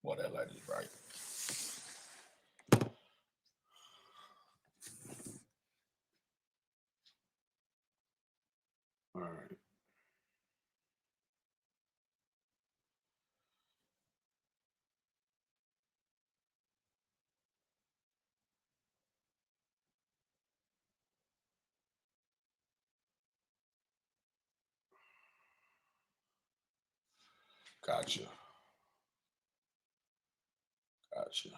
Well, that light is right. All right. Gotcha. Gotcha.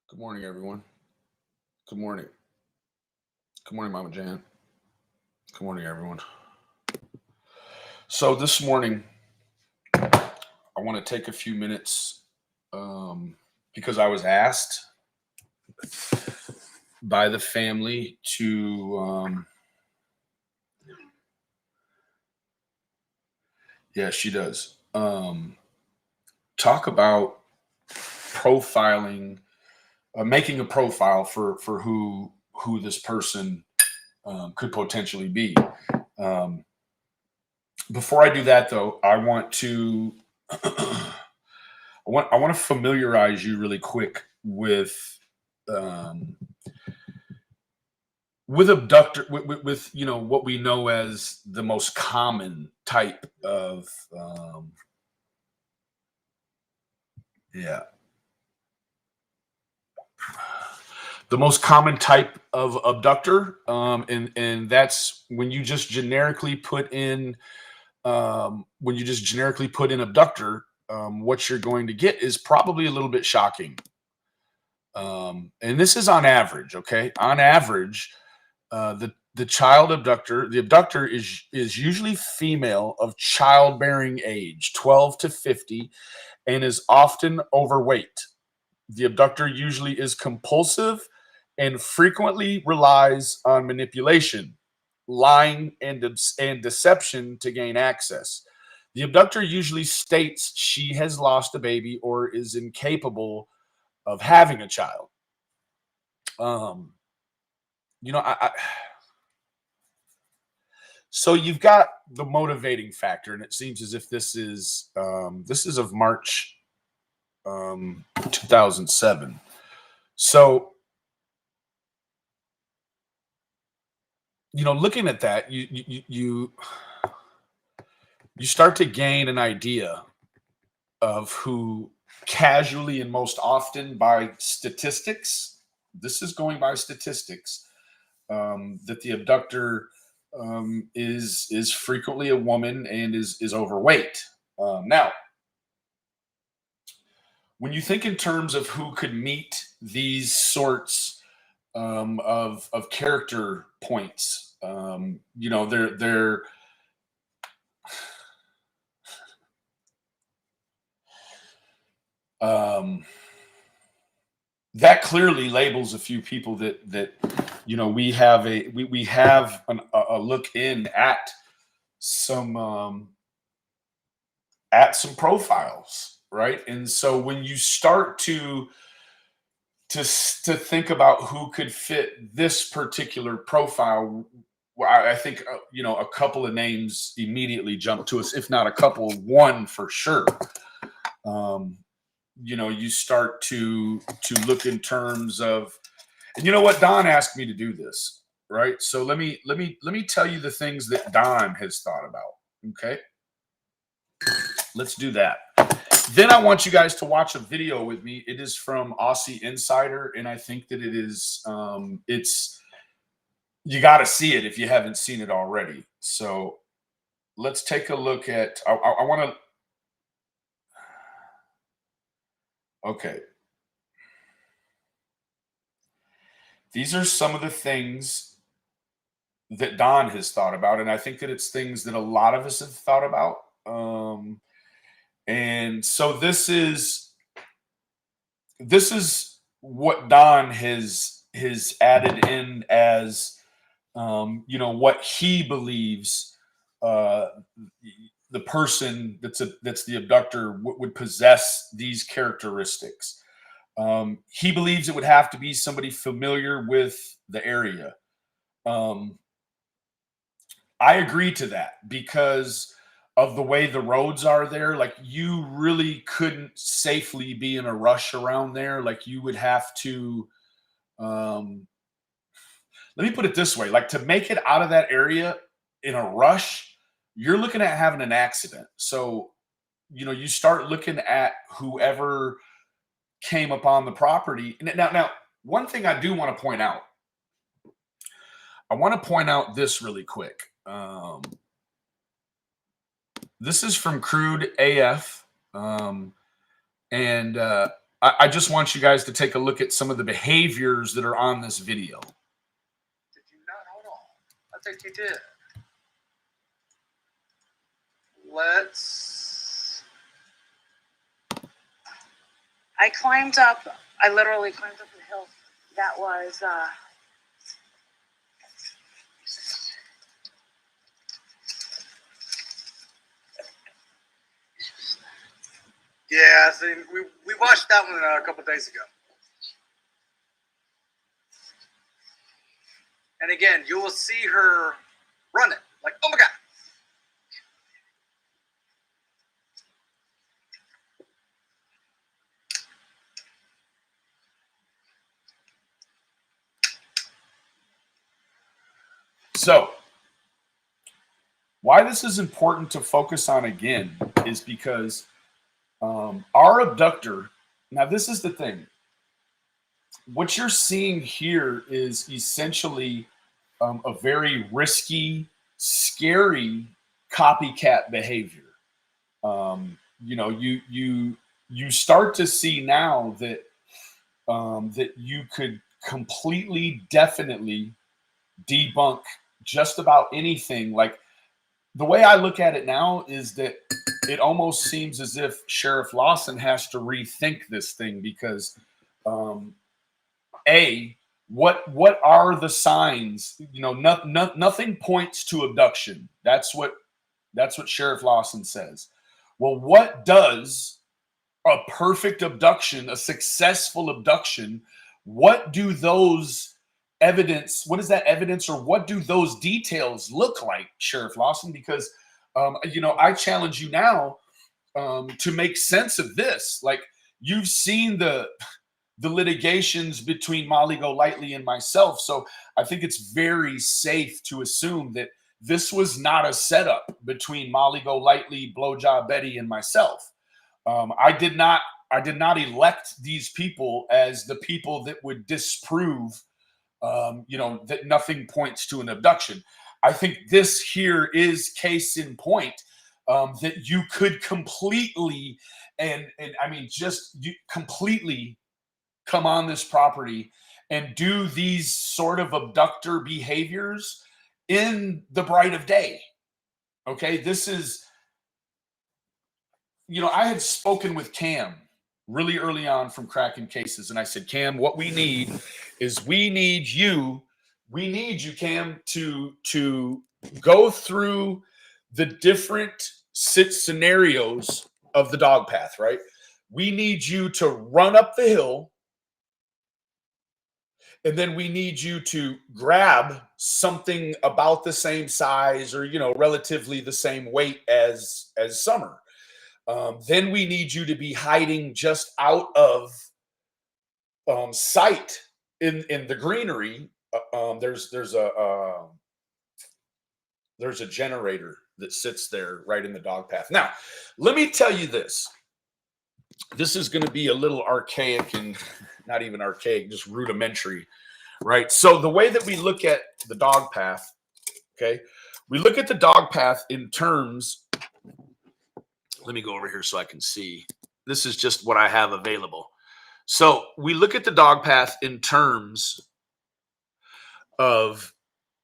Good morning, everyone. Good morning. Good morning, Mama Jan. Good morning, everyone. So this morning, I want to take a few minutes because I was asked by the family to, yeah, she does, talk about profiling, making a profile for who this person could potentially be. Um, Before I do that, though, I want to I want to familiarize you really quick um, with abductor with what we know as the most common type of yeah the most common type of abductor, and that's when you just generically put in abductor. What you're going to get is probably a little bit shocking, and this is on average. Okay, on average, the child abductor, the abductor is usually female of childbearing age, 12 to 50, and is often overweight. The abductor usually is compulsive and frequently relies on manipulation, lying, and deception to gain access. The abductor usually states she has lost a baby or is incapable of having a child. Um, I So you've got the motivating factor, and it seems as if this is of March 2007. So looking at that, you start to gain an idea of who casually and most often by statistics. This is going by statistics, that the abductor is frequently a woman and is overweight. Now, when you think in terms of who could meet these sorts of character points, they're um, that clearly labels a few people that we have a look in some at some profiles, right? And so when you start to think about who could fit this particular profile, I think a couple of names immediately jump to us, if not a couple, one for sure. Um, you start to look in terms of, and you know what, Don asked me to do this, right? So let me tell you the things that Don has thought about. Okay, let's do that. Then I want you guys to watch a video with me. It is from Aussie Insider, and I think that it's you got to see it if you haven't seen it already. So let's take a look at. I want to. Okay, these are some of the things that Don has thought about, and I think that it's things that a lot of us have thought about. And so this is what Don has added in as what he believes the person that's the abductor would possess these characteristics. He believes it would have to be somebody familiar with the area. I agree to that because of the way the roads are there. Like, you really couldn't safely be in a rush around there. Like, you would have to, um, let me put it this way, like, to make it out of that area in a rush, you're looking at having an accident. So, you start looking at whoever came upon the property. Now, one thing I do want to point out, I want to point out this really quick. This is from Crude AF. And I just want you guys to take a look at some of the behaviors that are on this video. Did you not? Hold on. I think you did. I literally climbed up the hill. That was, Yeah, see, we watched that one a couple days ago. And again, you will see her run it. Like, oh my God. So, why this is important to focus on again is because our abductor, now this is the thing. What you're seeing here is essentially a very risky, scary copycat behavior. You start to see now that that you could completely, definitely debunk just about anything. Like, the way I look at it now is that it almost seems as if Sheriff Lawson has to rethink this thing because what are the signs? Nothing points to abduction. That's what Sheriff Lawson says. Well, what does a perfect abduction, a successful abduction, what do those evidence, what is that evidence, or what do those details look like, Sheriff Lawson? Because I challenge you now to make sense of this. Like, you've seen the litigations between Molly Golightly and myself, so I think it's very safe to assume that this was not a setup between Molly Golightly, Blowjob Betty, and myself. I did not elect these people as the people that would disprove that nothing points to an abduction. I think this here is case in point that you could completely and I mean just you completely come on this property and do these sort of abductor behaviors in the bright of day. Okay, this is, I had spoken with Cam really early on from Cracking Cases, and I said, Cam, what we need is we need you, Cam, to go through the different scenarios of the dog path, right? We need you to run up the hill, and then we need you to grab something about the same size or, relatively the same weight as Summer. Then we need you to be hiding just out of sight in the greenery. There's a generator that sits there right in the dog path. Now, let me tell you this. This is going to be a little archaic and not even archaic, just rudimentary, right? So the way that we look at the dog path, okay, we look at the dog path in terms. Let me go over here so I can see. This is just what I have available. So we look at the dog path in terms of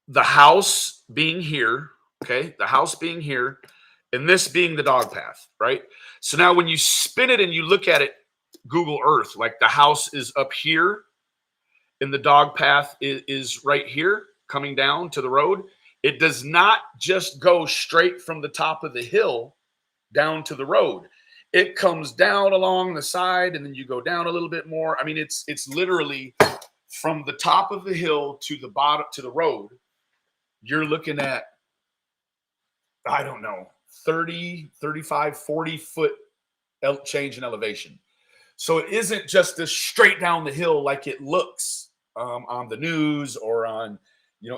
the house being here, okay? The house being here, and this being the dog path, right? So now when you spin it and you look at it, Google Earth, like the house is up here and the dog path is right here coming down to the road. It does not just go straight from the top of the hill down to the road. it comes down along the side, and then you go down a little bit more. I mean, it's literally from the top of the hill to the bottom to the road. You're looking at, I don't know, 30, 35, 40 foot change in elevation. So it isn't just this straight down the hill like it looks on the news or on,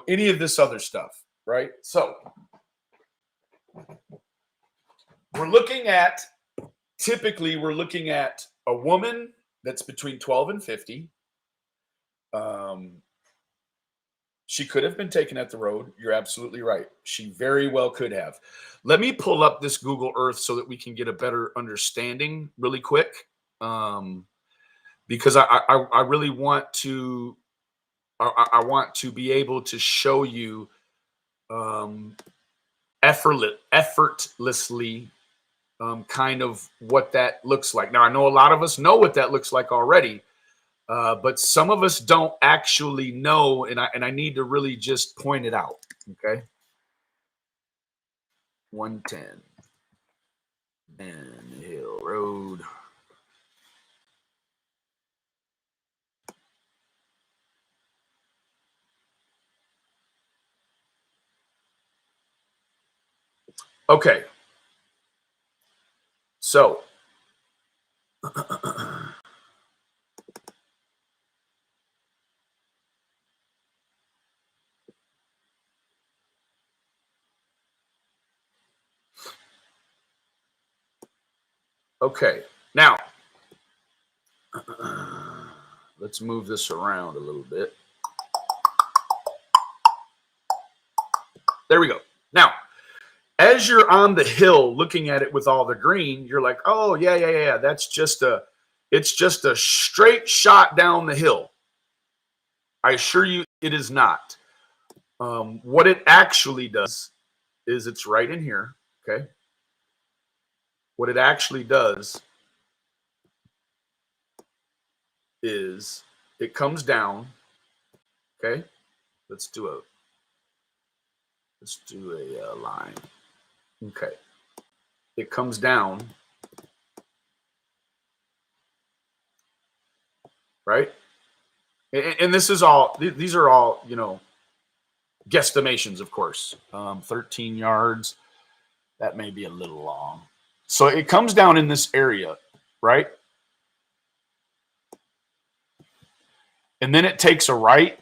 any of this other stuff, right? So typically we're looking at a woman that's between 12 and 50. She could have been taken at the road. You're absolutely right. She very well could have. Let me pull up this Google Earth so that we can get a better understanding really quick. Because I really want to, I want to be able to show you effortlessly kind of what that looks like. Now, I know a lot of us know what that looks like already, but some of us don't actually know, and I need to really just point it out. Okay, 110 and Hill Road. Okay, so okay, now let's move this around a little bit. There we go. Now, as you're on the hill looking at it with all the green, you're like, oh, yeah. It's just a straight shot down the hill. I assure you it is not. What it actually does is it's right in here, okay? What it actually does is it comes down, okay? Let's do a line. Okay. It comes down, right? And this is all, these are all, guesstimations, of course. 13 yards, that may be a little long. So it comes down in this area, right? And then it takes a right?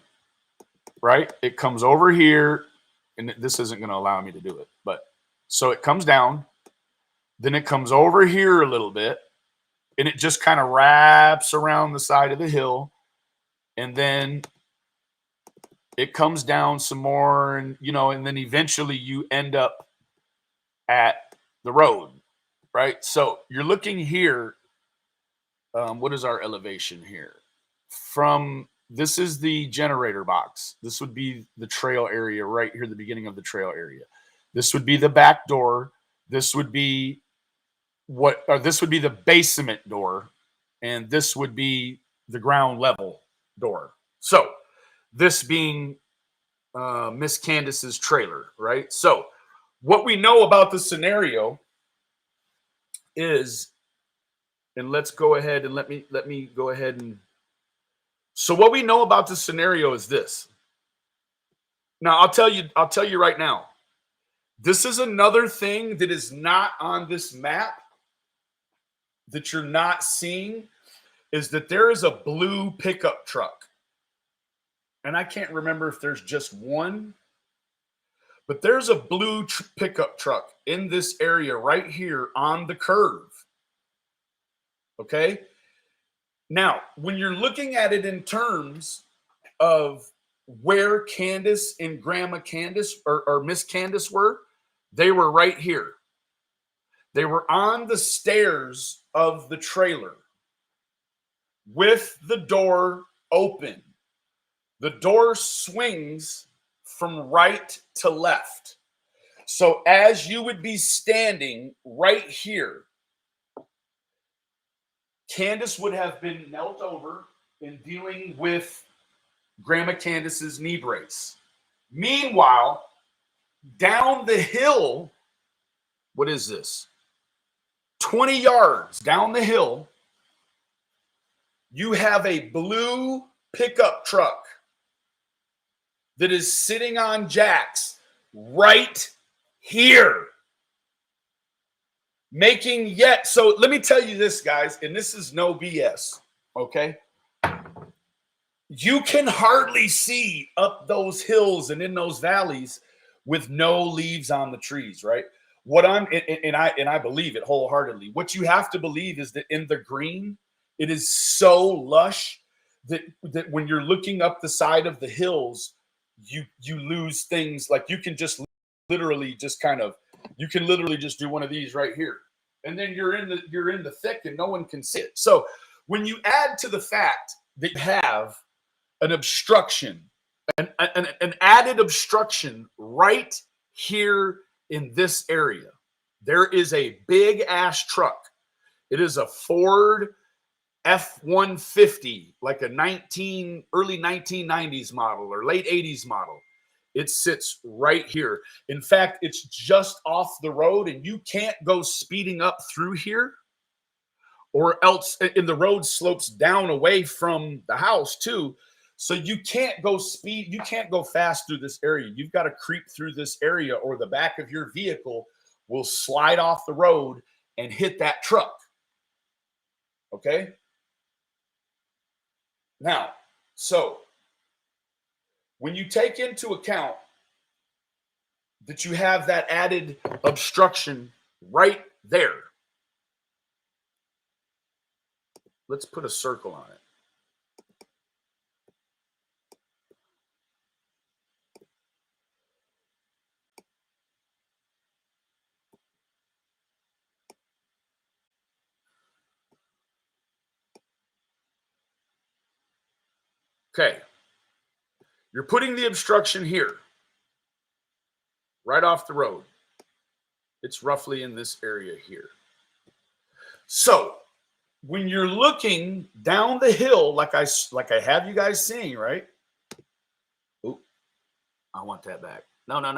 It comes over here, and this isn't going to allow me to do it. But so it comes down, then it comes over here a little bit, and it just kind of wraps around the side of the hill. And then it comes down some more, and and then eventually you end up at the road, right? So you're looking here. What is our elevation here? This is the generator box. This would be the trail area right here, the beginning of the trail area. This would be the back door. This would be this would be the basement door, and this would be the ground level door. So this being Miss Candace's trailer, right? So what we know about the scenario is, and let's go ahead and let me go ahead and, so what we know about the scenario is this. Now I'll tell you right now, this is another thing that is not on this map that you're not seeing, is that there is a blue pickup truck. And I can't remember if there's just one, but there's a blue pickup truck in this area right here on the curve. Okay. Now, when you're looking at it in terms of where Candace and Grandma Candace or Miss Candace were, they were right here. They were on the stairs of the trailer with the door open. The door swings from right to left. So as you would be standing right here, Candace would have been knelt over and dealing with Grandma Candace's knee brace. Meanwhile, down the hill, what is this? 20 yards down the hill, you have a blue pickup truck that is sitting on jacks right here. Making yet, so let me tell you this, guys, and this is no BS, okay? You can hardly see up those hills and in those valleys with no leaves on the trees, right? What I'm and I believe it wholeheartedly. What you have to believe is that in the green, it is so lush that when you're looking up the side of the hills, you lose things. Like you can just literally just kind of, you can literally just do one of these right here, and then you're in the thick and no one can see it. So when you add to the fact that you have an obstruction, an added obstruction right here in this area, there is a big ass truck. It is a Ford F-150, like a early 1990s model or late 80s model. It sits right here. In fact, it's just off the road, and you can't go speeding up through here, or else, and the road slopes down away from the house too. So you can't go fast through this area. You've got to creep through this area, or the back of your vehicle will slide off the road and hit that truck. Okay? Now, so when you take into account that you have that added obstruction right there, let's put a circle on it. Okay. You're putting the obstruction here, right off the road. It's roughly in this area here. So when you're looking down the hill, like I have you guys seeing, right? Oop, I want that back. No. Let's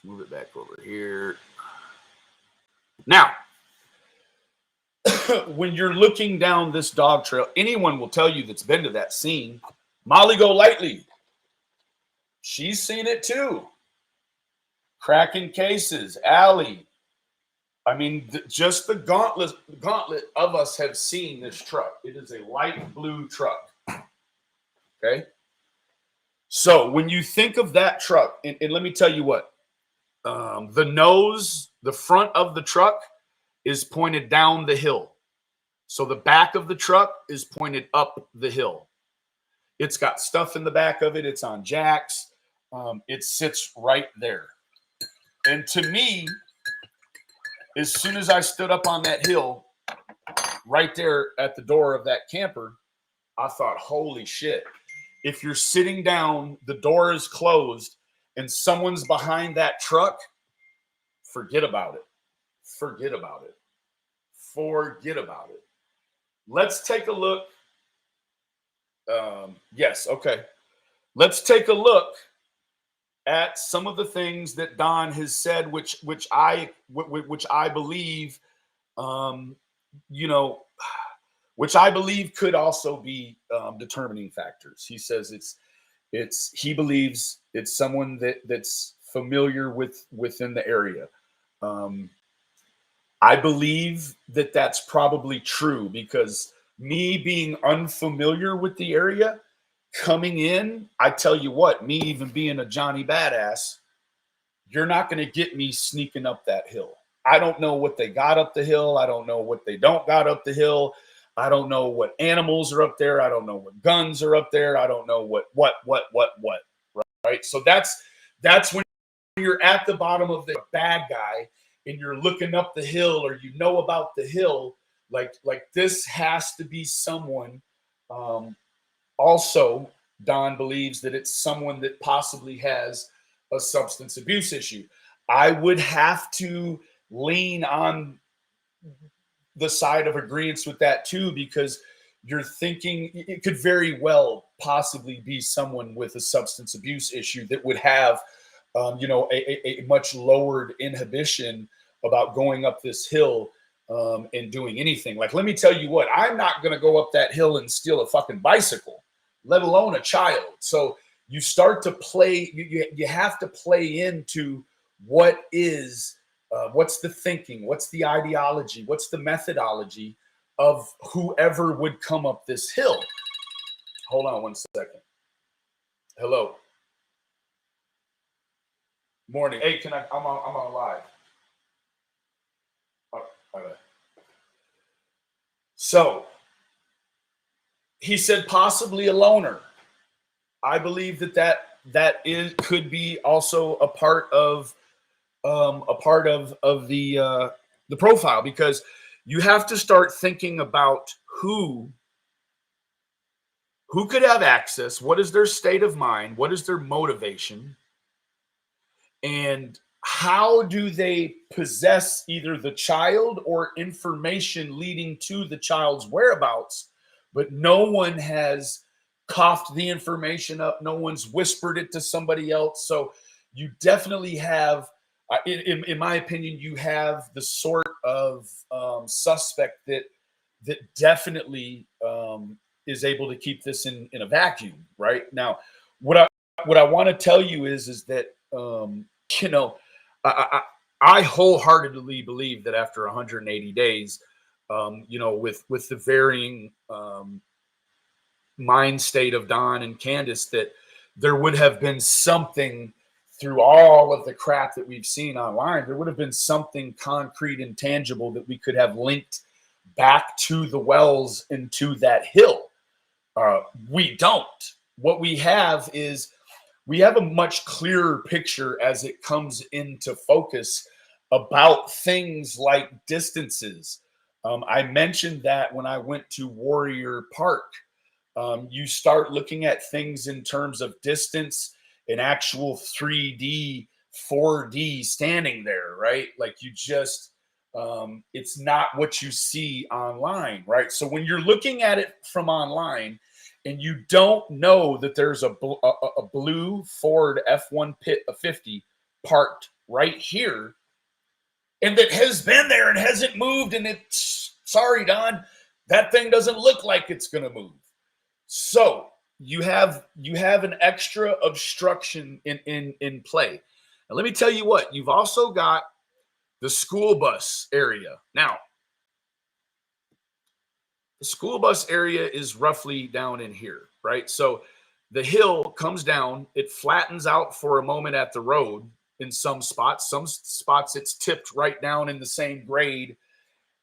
move it back over here. Now, when you're looking down this dog trail, anyone will tell you that's been to that scene. Molly Golightly, she's seen it too. Cracking cases, Allie. I mean, just the gauntlet of us have seen this truck. It is a light blue truck. Okay. So when you think of that truck, and let me tell you what, the front of the truck is pointed down the hill. So the back of the truck is pointed up the hill. It's got stuff in the back of it. It's on jacks. It sits right there. And to me, as soon as I stood up on that hill, right there at the door of that camper, I thought, holy shit. If you're sitting down, the door is closed, and someone's behind that truck, forget about it. Forget about it. Forget about it. Let's take a look. Yes, okay. Let's take a look at some of the things that Don has said, which I believe, which I believe could also be determining factors. He says he believes it's someone that's familiar within the area. I believe that that's probably true, because me being unfamiliar with the area, coming in, I tell you what, me even being a Johnny Badass, you're not going to get me sneaking up that hill. I don't know what they got up the hill. I don't know what they don't got up the hill. I don't know what animals are up there. I don't know what guns are up there. I don't know what, right? So that's when you're at the bottom of the bad guy and you're looking up the hill, or you know about the hill, like this has to be someone. Also, Don believes that it's someone that possibly has a substance abuse issue. I would have to lean on the side of agreement with that too, because you're thinking it could very well possibly be someone with a substance abuse issue that would have a much lowered inhibition about going up this hill and doing anything. Like, let me tell you what, I'm not going to go up that hill and steal a fucking bicycle, let alone a child. So you start to play, you have to play into what is, what's the thinking, what's the ideology, what's the methodology of whoever would come up this hill. Hold on one second. Hello. Morning. Hey, I'm on live. Oh, okay. So he said possibly a loner. I believe that could be also a part of the profile, because you have to start thinking about who could have access, what is their state of mind, what is their motivation, and how do they possess either the child or information leading to the child's whereabouts, but no one has coughed the information up, no one's whispered it to somebody else. So you definitely have, in my opinion, you have the sort of suspect that definitely is able to keep this in a vacuum. Right now, what I want to tell you is that I wholeheartedly believe that after 180 days, with the varying mind state of Don and Candace, that there would have been something through all of the crap that we've seen online. There would have been something concrete and tangible that we could have linked back to the wells and to that hill. We don't. What we have is we have a much clearer picture as it comes into focus about things like distances. I mentioned that when I went to Warrior Park. You start looking at things in terms of distance and actual 3D, 4D standing there, right? Like you just, it's not what you see online, right? So when you're looking at it from online and you don't know that there's a blue Ford F-150 parked right here and that has been there and hasn't moved, and it's, sorry, Don, that thing doesn't look like it's going to move. So you have an extra obstruction in play. And let me tell you what, you've also got the school bus area. Now, the school bus area is roughly down in here, right? So the hill comes down, it flattens out for a moment at the road in some spots. Some spots it's tipped right down in the same grade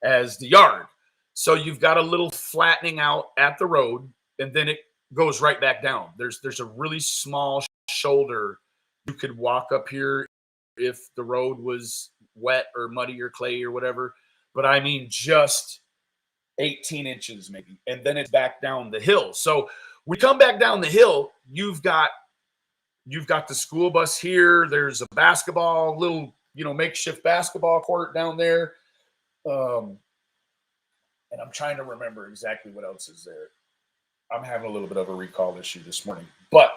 as the yard. So you've got a little flattening out at the road, and then it goes right back down. There's a really small shoulder. You could walk up here if the road was wet or muddy or clay or whatever. But I mean, just 18 inches maybe. And then it's back down the hill. So we come back down the hill, you've got the school bus here. There's a basketball, little, makeshift basketball court down there. And I'm trying to remember exactly what else is there. I'm having a little bit of a recall issue this morning, but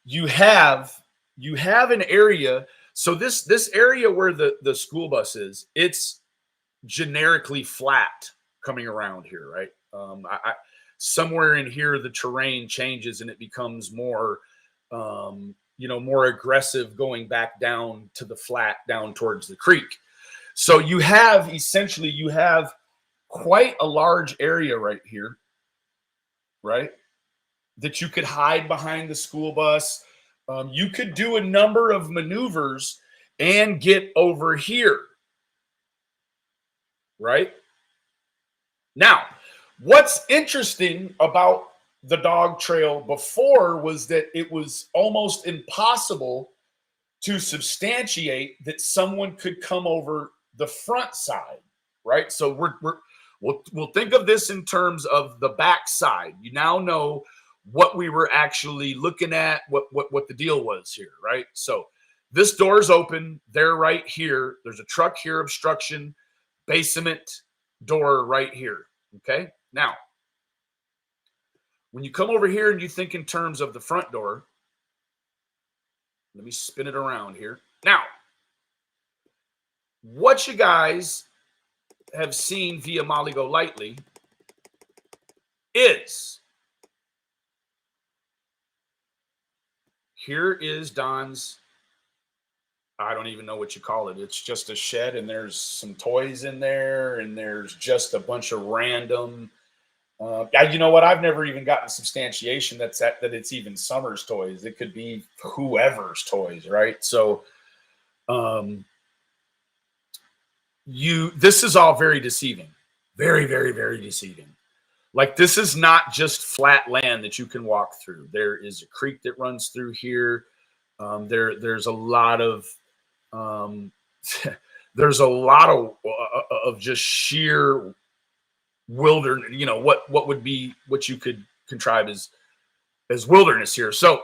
you have an area. So this area where the school bus is, it's generically flat coming around here, right? Somewhere in here, the terrain changes and it becomes more, more aggressive going back down to the flat, down towards the creek. So you have quite a large area right here, right, that you could hide behind the school bus. You could do a number of maneuvers and get over here, right? Now, what's interesting about the dog trail before was that it was almost impossible to substantiate that someone could come over the front side, right? So we'll think of this in terms of the back side. You now know what we were actually looking at, what the deal was here, right? So this door's open. They're right here. There's a truck here, obstruction, basement door right here, okay? Now, when you come over here and you think in terms of the front door, Let me spin it around here. Now, what you guys have seen via Molly Go Lightly is here is Don's, I don't even know what you call it. It's just a shed, and there's some toys in there, and there's just a bunch of random. You know what? I've never even gotten substantiation that it's even Summer's toys. It could be whoever's toys, right? So, this is all very deceiving, very, very, very deceiving. Like, this is not just flat land that you can walk through. There is a creek that runs through here. There's a lot of there's a lot of just sheer wilderness. You know what would be what you could contrive as wilderness here. So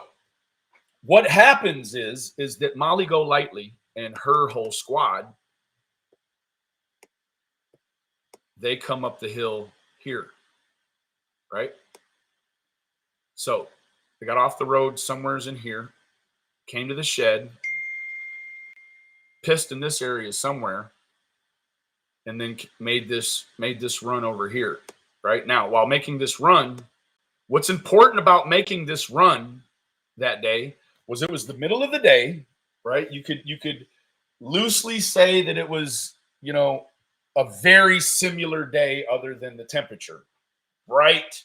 what happens is that Molly Go Lightly and her whole squad, they come up the hill here, right? So they got off the road somewheres in here, came to the shed, pissed in this area somewhere, and then made this run over here. Right now, while making this run, what's important about making this run that day was it was the middle of the day, right? You could loosely say that it was, you know, a very similar day other than the temperature, right?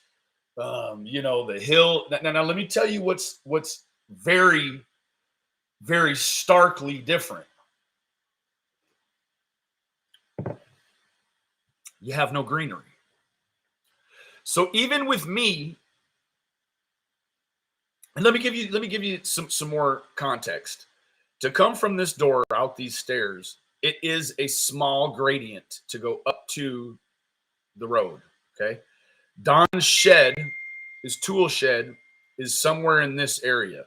You know, the hill. Now let me tell you what's very, very starkly different. You have no greenery. So even with me, and let me give you some more context. To come from this door out these stairs, it is a small gradient to go up to the road. Okay. Don's shed, his tool shed, is somewhere in this area.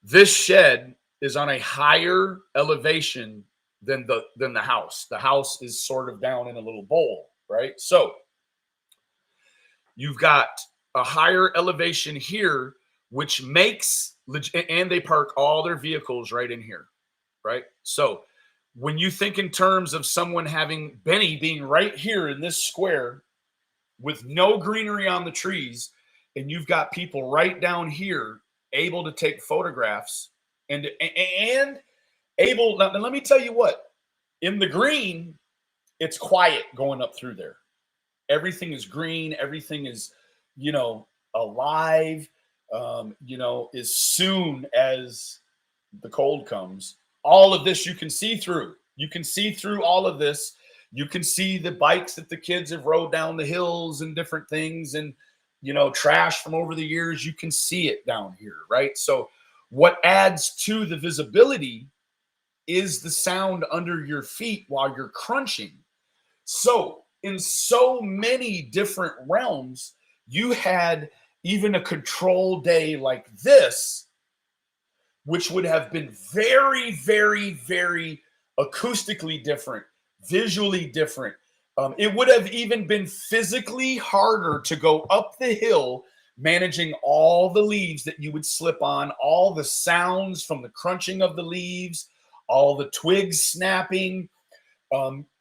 This shed is on a higher elevation than the house. The house is sort of down in a little bowl, right? So you've got a higher elevation here, which makes, and they park all their vehicles right in here, right? So when you think in terms of someone having Benny being right here in this square with no greenery on the trees, and you've got people right down here able to take photographs and able, now let me tell you what, in the green, it's quiet going up through there. Everything is green. Everything is, you know, alive. You know, as soon as the cold comes, all of this you can see through. You can see through all of this. You can see the bikes that the kids have rode down the hills and different things, and, you know, trash from over the years. You can see it down here, right? So what adds to the visibility is the sound under your feet while you're crunching. So in so many different realms, you had even a control day like this, which would have been very, very, very acoustically different, visually different. It would have even been physically harder to go up the hill, managing all the leaves that you would slip on, all the sounds from the crunching of the leaves, all the twigs snapping.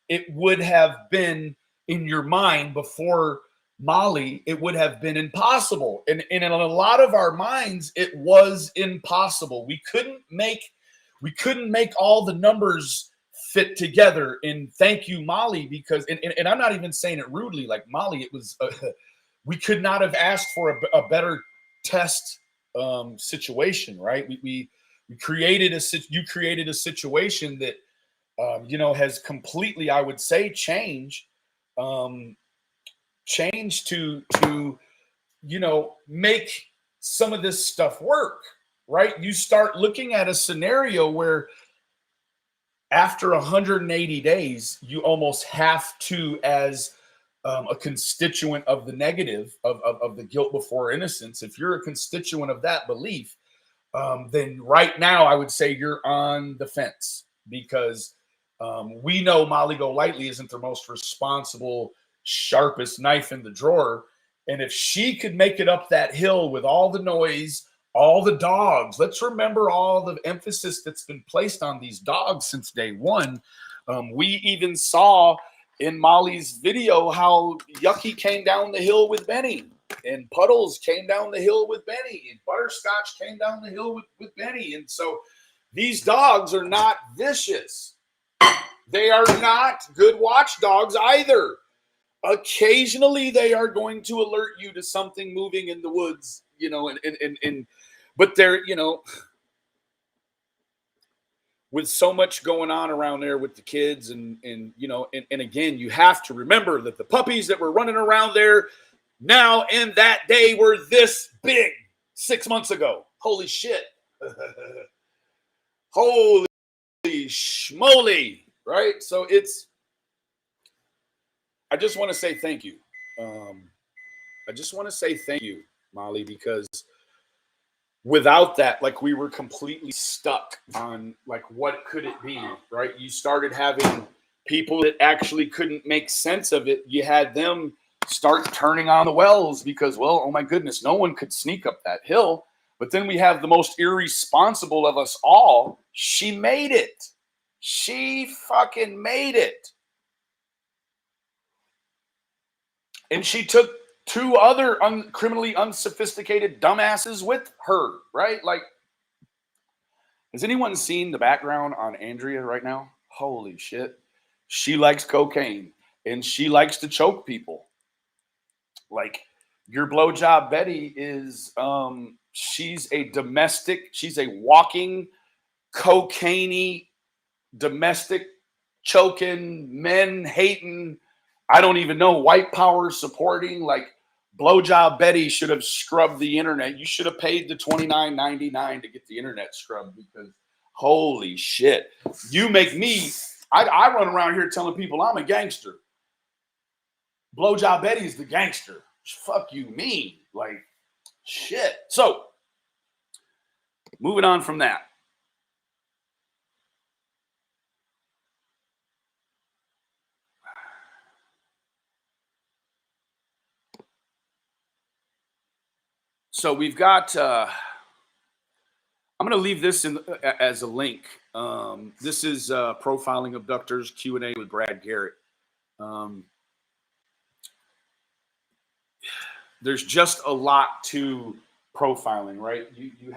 It would have been, in your mind before Molly, it would have been impossible. And in a lot of our minds, it was impossible. We couldn't make all the numbers fit together. And thank you, Molly, because, and I'm not even saying it rudely, like Molly, it was, we could not have asked for a better test situation, right? You created a situation that, you know, has completely, I would say, changed to, you know, make some of this stuff work, right? You start looking at a scenario where after 180 days, you almost have to, as a constituent of the negative of the guilt before innocence, if you're a constituent of that belief, then right now I would say you're on the fence, because we know Molly Go Lightly isn't the most responsible, sharpest knife in the drawer. And if she could make it up that hill with all the noise, all the dogs. Let's remember all the emphasis that's been placed on these dogs since day one. We even saw in Molly's video how Yucky came down the hill with Benny, and Puddles came down the hill with Benny, and Butterscotch came down the hill with Benny. And so these dogs are not vicious. They are not good watchdogs either. Occasionally they are going to alert you to something moving in the woods, you know, but they're, you know, with so much going on around there with the kids and you know, and again, you have to remember that the puppies that were running around there now and that day were this big 6 months ago. Holy shit. Holy schmoly, right? So I just want to say thank you. I just want to say thank you, Molly, because without that, like, we were completely stuck on, like, what could it be, right? You started having people that actually couldn't make sense of it. You had them start turning on the wells because, well, oh my goodness, no one could sneak up that hill. But then we have the most irresponsible of us all. She made it. She fucking made it. And she took two other criminally unsophisticated dumbasses with her, right? Like, has anyone seen the background on Andrea right now? Holy shit. She likes cocaine and she likes to choke people. Like, your blowjob Betty is, she's a domestic, she's a walking cocaine-y domestic choking, men hating, I don't even know, white power supporting. Like, blowjob Betty should have scrubbed the internet. You should have paid the $29.99 to get the internet scrubbed, because holy shit, you make me. I run around here telling people I'm a gangster. Blowjob Betty's the gangster. Fuck you, me. Like, shit. So, moving on from that. So we've got, I'm going to leave this in as a link. This is Profiling Abductors Q&A with Brad Garrett. There's just a lot to profiling, right? You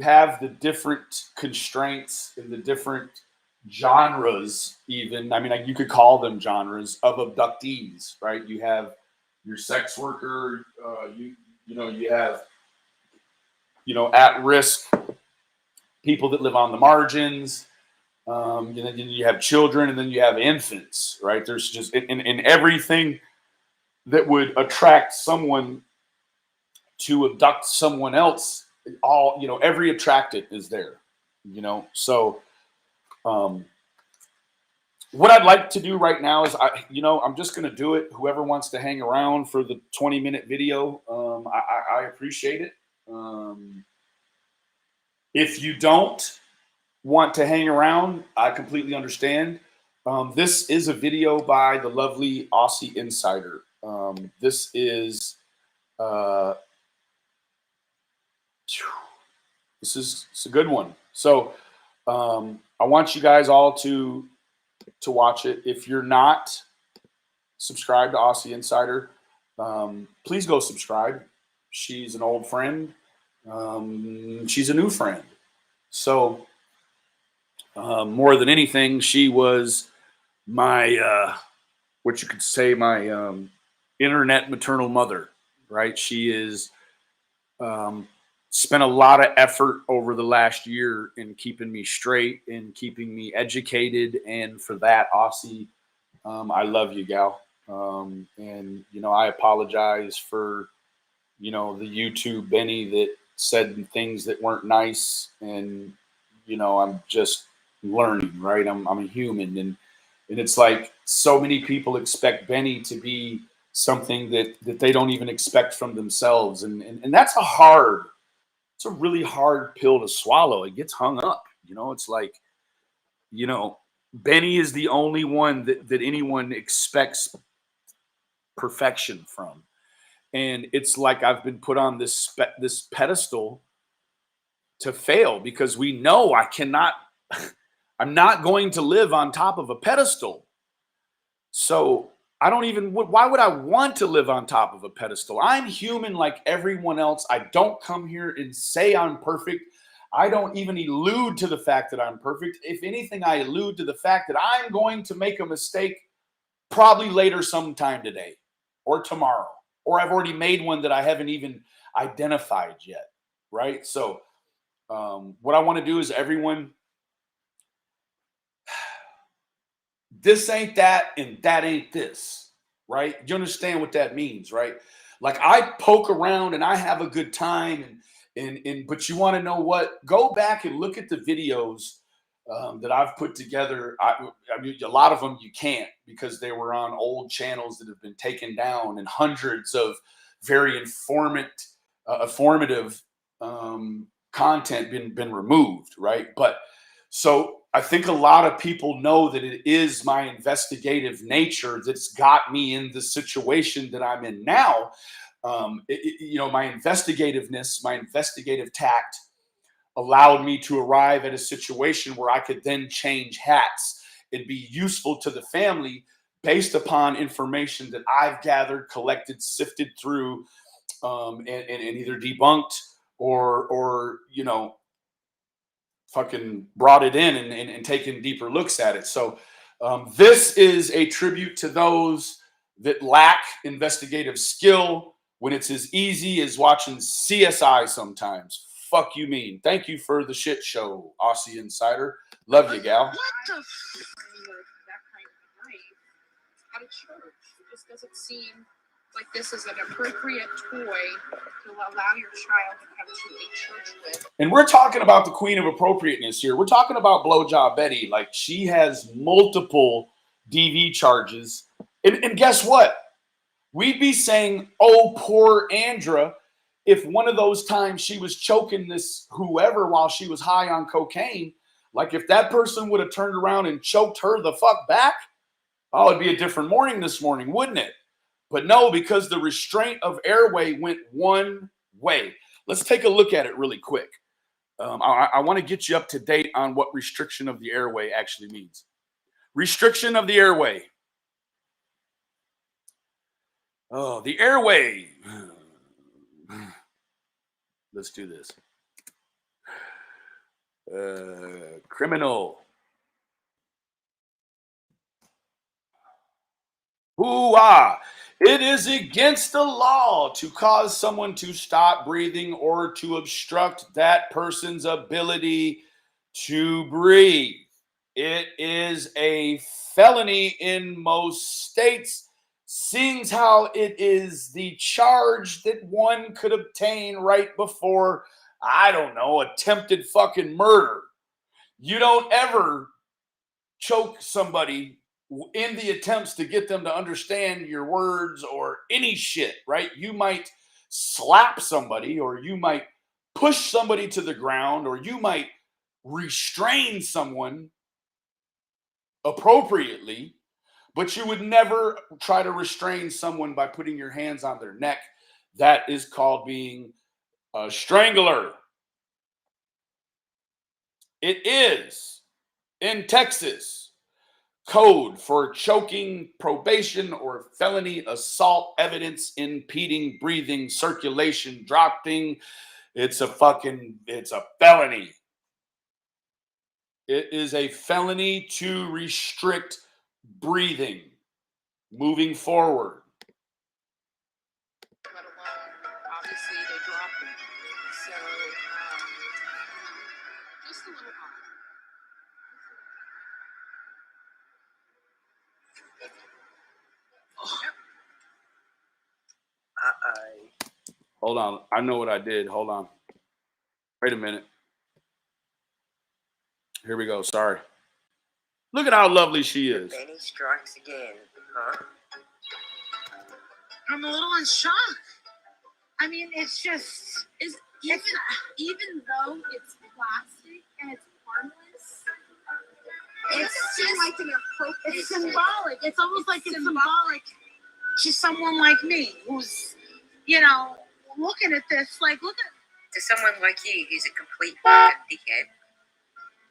have the different constraints and the different genres, even. I mean, you could call them genres of abductees, right? You have your sex worker, you have, at risk people that live on the margins. And then you have children, and then you have infants, right? There's just in everything that would attract someone to abduct someone else. All, every attractant is there, So, what I'd like to do right now is, I'm just going to do it. Whoever wants to hang around for the 20-minute video, I appreciate it. If you don't want to hang around, I completely understand. This is a video by the lovely Aussie Insider. This is it's a good one. So I want you guys all to watch it. If you're not subscribed to Aussie Insider, please go subscribe. She's an old friend. She's a new friend. So more than anything, she was my what you could say, my internet maternal mother, right? She is spent a lot of effort over the last year in keeping me straight and keeping me educated. And for that, Aussie, I love you, gal. And, I apologize for, the YouTube Benny that said things that weren't nice. And, I'm just learning, right? I'm a human. And it's like so many people expect Benny to be something that they don't even expect from themselves. And that's it's a really hard pill to swallow. It gets hung up. It's like, Benny is the only one that anyone expects perfection from. And it's like I've been put on this pedestal to fail because we know I cannot, I'm not going to live on top of a pedestal. So I don't even, why would I want to live on top of a pedestal? I'm human like everyone else. I don't come here and say I'm perfect. I don't even allude to the fact that I'm perfect. If anything, I allude to the fact that I'm going to make a mistake probably later sometime today or tomorrow, or I've already made one that I haven't even identified yet, right? So what I want to do is everyone, this ain't that and that ain't this, right? You understand what that means, right? Like I poke around and I have a good time and but you want to know what? Go back and look at the videos that I've put together. I mean, a lot of them you can't because they were on old channels that have been taken down, and hundreds of very informative content been removed, right? But so I think a lot of people know that it is my investigative nature that's got me in the situation that I'm in now. My investigativeness, my investigative tact allowed me to arrive at a situation where I could then change hats and be useful to the family based upon information that I've gathered, collected, sifted through, and either debunked or fucking brought it in and taken deeper looks at it. So this is a tribute to those that lack investigative skill when it's as easy as watching CSI sometimes. Fuck you mean. Thank you for the shit show, Aussie Insider. Love you, gal. What the that kind of knife at a church? It just doesn't seem like this is an appropriate toy to allow your child to come to a church with. And we're talking about the queen of appropriateness here. We're talking about Blowjob Betty. Like, she has multiple DV charges. And guess what? We'd be saying, oh, poor Andra, if one of those times she was choking this whoever while she was high on cocaine, like if that person would have turned around and choked her the fuck back, oh, it'd be a different morning this morning, wouldn't it? But no, because the restraint of airway went one way. Let's take a look at it really quick. I want to get you up to date on what restriction of the airway actually means. Restriction of the airway. Oh, the airway. Let's do this. Criminal. Hoo-ah. It is against the law to cause someone to stop breathing or to obstruct that person's ability to breathe. It is a felony in most states, seeing how it is the charge that one could obtain right before, I don't know, attempted fucking murder. You don't ever choke somebody in the attempts to get them to understand your words or any shit, right? You might slap somebody, or you might push somebody to the ground, or you might restrain someone appropriately, but you would never try to restrain someone by putting your hands on their neck. That is called being a strangler. It is in Texas code for choking, probation, or felony assault, evidence impeding breathing, circulation, dropping. It's a felony. It is a felony to restrict breathing moving forward. Let alone, obviously, they dropped it. So, just a little odd. Hold on. I know what I did. Hold on. Wait a minute. Here we go. Sorry. Look at how lovely she is. Benny strikes again, huh? I'm a little in shock. I mean, it's just even though it's plastic and it's harmless, it's just like an appropriate. It's symbolic. It's almost like it's symbolic to someone like me who's you know, looking at this, like, look at someone like you who's a complete fucking dickhead.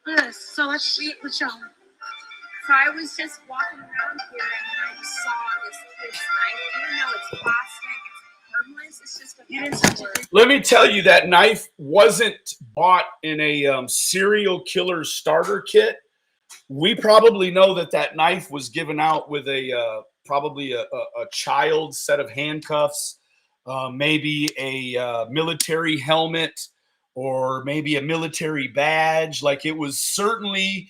Look at this. So let's show them. So I was just walking around here and I saw this kid's knife. Even though it's plastic, it's harmless. It's just a you didn't touch it. Let me tell you, that knife wasn't bought in a serial killer starter kit. We probably know that knife was given out with a probably a child set of handcuffs, maybe a military helmet, or maybe a military badge. Like, it was certainly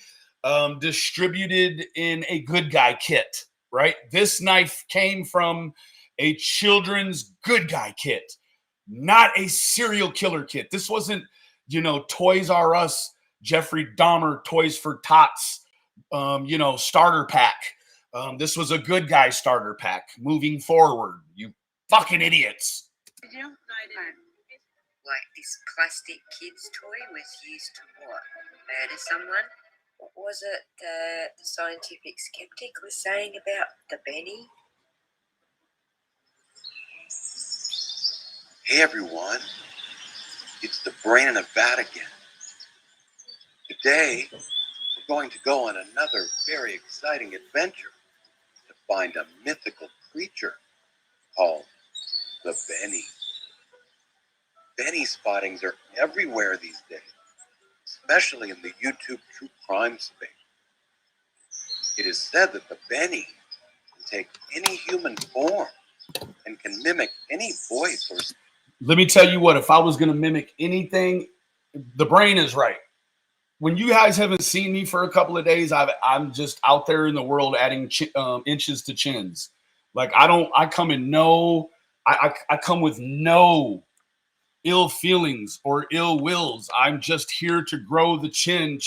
distributed in a good guy kit, right? This knife came from a children's good guy kit, not a serial killer kit. This wasn't, Toys R Us, Jeffrey Dahmer, Toys for Tots, starter pack. This was a good guy starter pack. Moving forward, you fucking idiots. Did you? No, I didn't. Like, this plastic kid's toy was used to what? Murder someone? What was it the scientific skeptic was saying about the Benny? Hey everyone, it's the brain in a vat again. Today, we're going to go on another very exciting adventure to find a mythical creature called the Benny. Benny spottings are everywhere these days, especially in the YouTube true crime space. It is said that the Benny can take any human form and can mimic any voice or. Let me tell you what, if I was going to mimic anything, the brain is right. When you guys haven't seen me for a couple of days, I'm just out there in the world adding inches to chins. Like, I come with no ill feelings or ill wills. I'm just here to grow the chin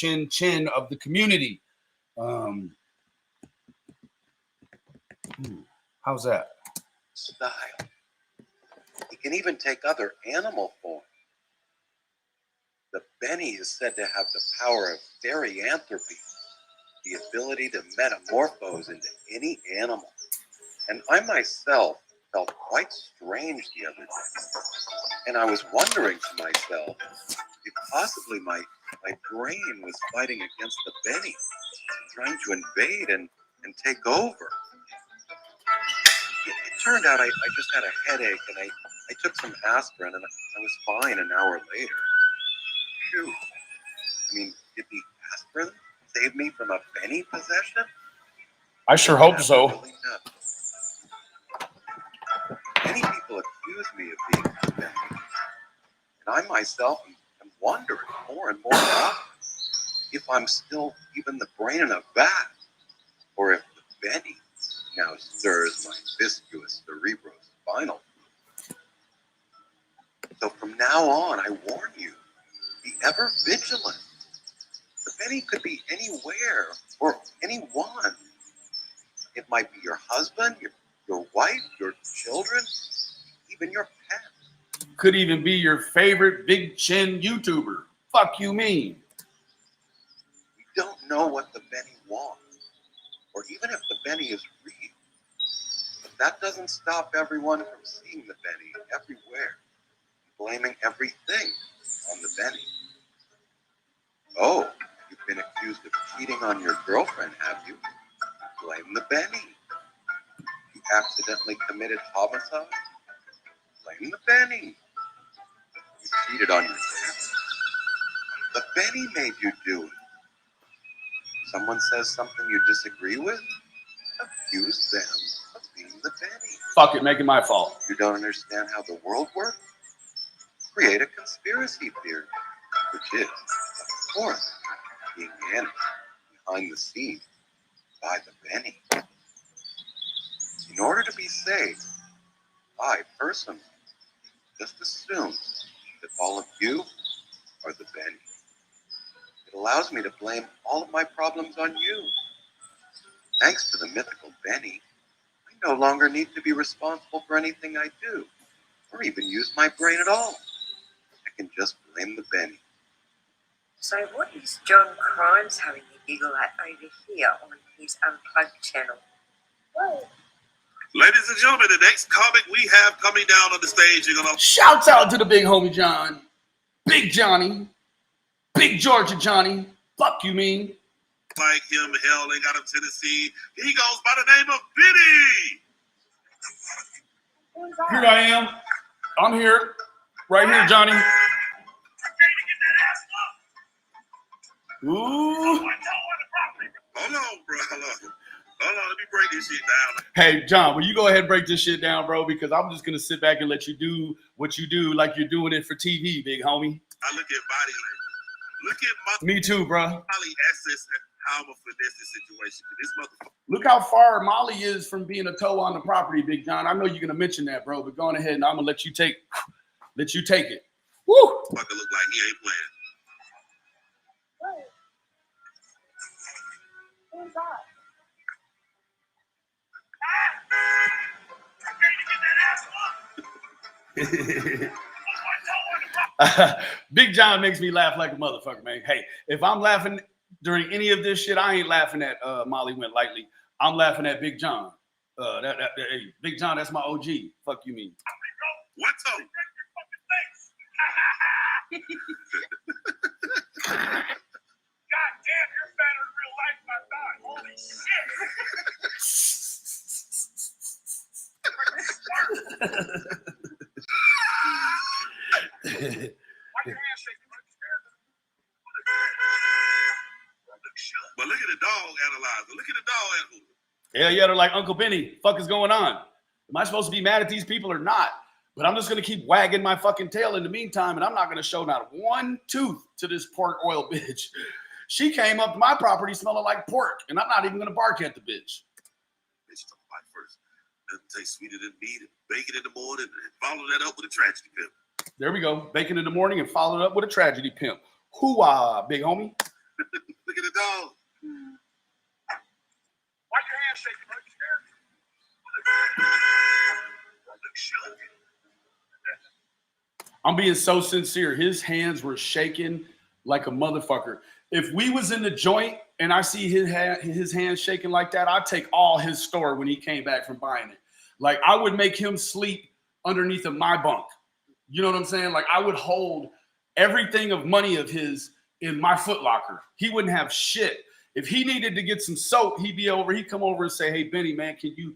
of the community. How's that? Style. He can even take other animal forms. The Benny is said to have the power of therianthropy, the ability to metamorphose into any animal. And I myself felt quite strange the other day. And I was wondering to myself if possibly my brain was fighting against the Benny, trying to invade and take over. It turned out I just had a headache, and I took some aspirin, and I was fine an hour later. Phew. I mean, did the aspirin save me from a Benny possession? I sure hope so. Really many people accuse me of being a Benny, and I myself am wondering more and more often if I'm still even the brain in a vat, or if the Benny now stirs my viscous cerebrospinal fluid. So from now on, I warn you, be ever vigilant. The Benny could be anywhere or anyone. It might be your husband, your wife, your children, even your pet. Could even be your favorite big chin YouTuber. Fuck you mean? We don't know what the Benny wants, or even if the Benny is real. But that doesn't stop everyone from seeing the Benny everywhere, blaming everything on the Benny. Oh, you've been accused of cheating on your girlfriend, have you? Blame the Benny. You accidentally committed homicide? Blame the Benny. You cheated on your dad? The Benny made you do it. Someone says something you disagree with? Accuse them of being the Benny. Fuck it, make it my fault. You don't understand how the world works? Create a conspiracy theory, which is, of course, being managed behind the scenes by the Benny. In order to be safe, I personally just assume that all of you are the Benny. It allows me to blame all of my problems on you. Thanks to the mythical Benny, I no longer need to be responsible for anything I do, or even use my brain at all. I can just blame the Benny. So what is John Crimes having a giggle at over here on his Unplugged channel? Whoa. Ladies and gentlemen, the next comic we have coming down on the stage, you're gonna Shouts out to the big homie John. Big Johnny. Big Georgia Johnny. Fuck you mean. like him. Hell, they got him Tennessee. He goes by the name of Benny. Here I am. I'm here. Right here, Johnny. Ooh. Hold on, bro. Hold on. Let me break this shit down. Hey, John, will you go ahead and break this shit down, bro? Because I'm just going to sit back and let you do what you do like you're doing it for TV, big homie. I look at body language. Look at my Me too, bro. Molly assets and how I'm going to finesse this situation. This motherfucker. Look how far Molly is from being a toe on the property, Big John. I know you're going to mention that, bro, but go on ahead and I'm going to let you take it. Woo! Fucker look like he ain't playing. Who's that? Big John makes me laugh like a motherfucker, man. Hey, if I'm laughing during any of this shit, I ain't laughing at Molly Went Lightly. I'm laughing at Big John. Hey, Big John, that's my OG. Fuck you mean. What toe? God damn, you're better in real life than I thought. Holy shit. But look at the dog analyzer. Look at the dog analyzer. Hell yeah, they're like, Uncle Benny, fuck is going on? Am I supposed to be mad at these people or not? But I'm just going to keep wagging my fucking tail in the meantime, and I'm not going to show not one tooth to this pork oil bitch. She came up to my property smelling like pork, and I'm not even going to bark at the bitch. Bitch, don't bite first. Doesn't taste sweeter than meat. Bacon in the morning and follow that up with a tragedy pimp. There we go. Bacon in the morning and followed up with a tragedy pimp. Hoo-ah, big homie. Look at the dog. Why your hand shaking? Are you scared? I'm being so sincere. His hands were shaking like a motherfucker. If we was in the joint and I see his hands shaking like that, I'd take all his store when he came back from buying it. Like, I would make him sleep underneath of my bunk. You know what I'm saying? Like, I would hold everything of money of his in my Foot Locker. He wouldn't have shit. If he needed to get some soap, he'd come over and say, hey, Benny, man, can you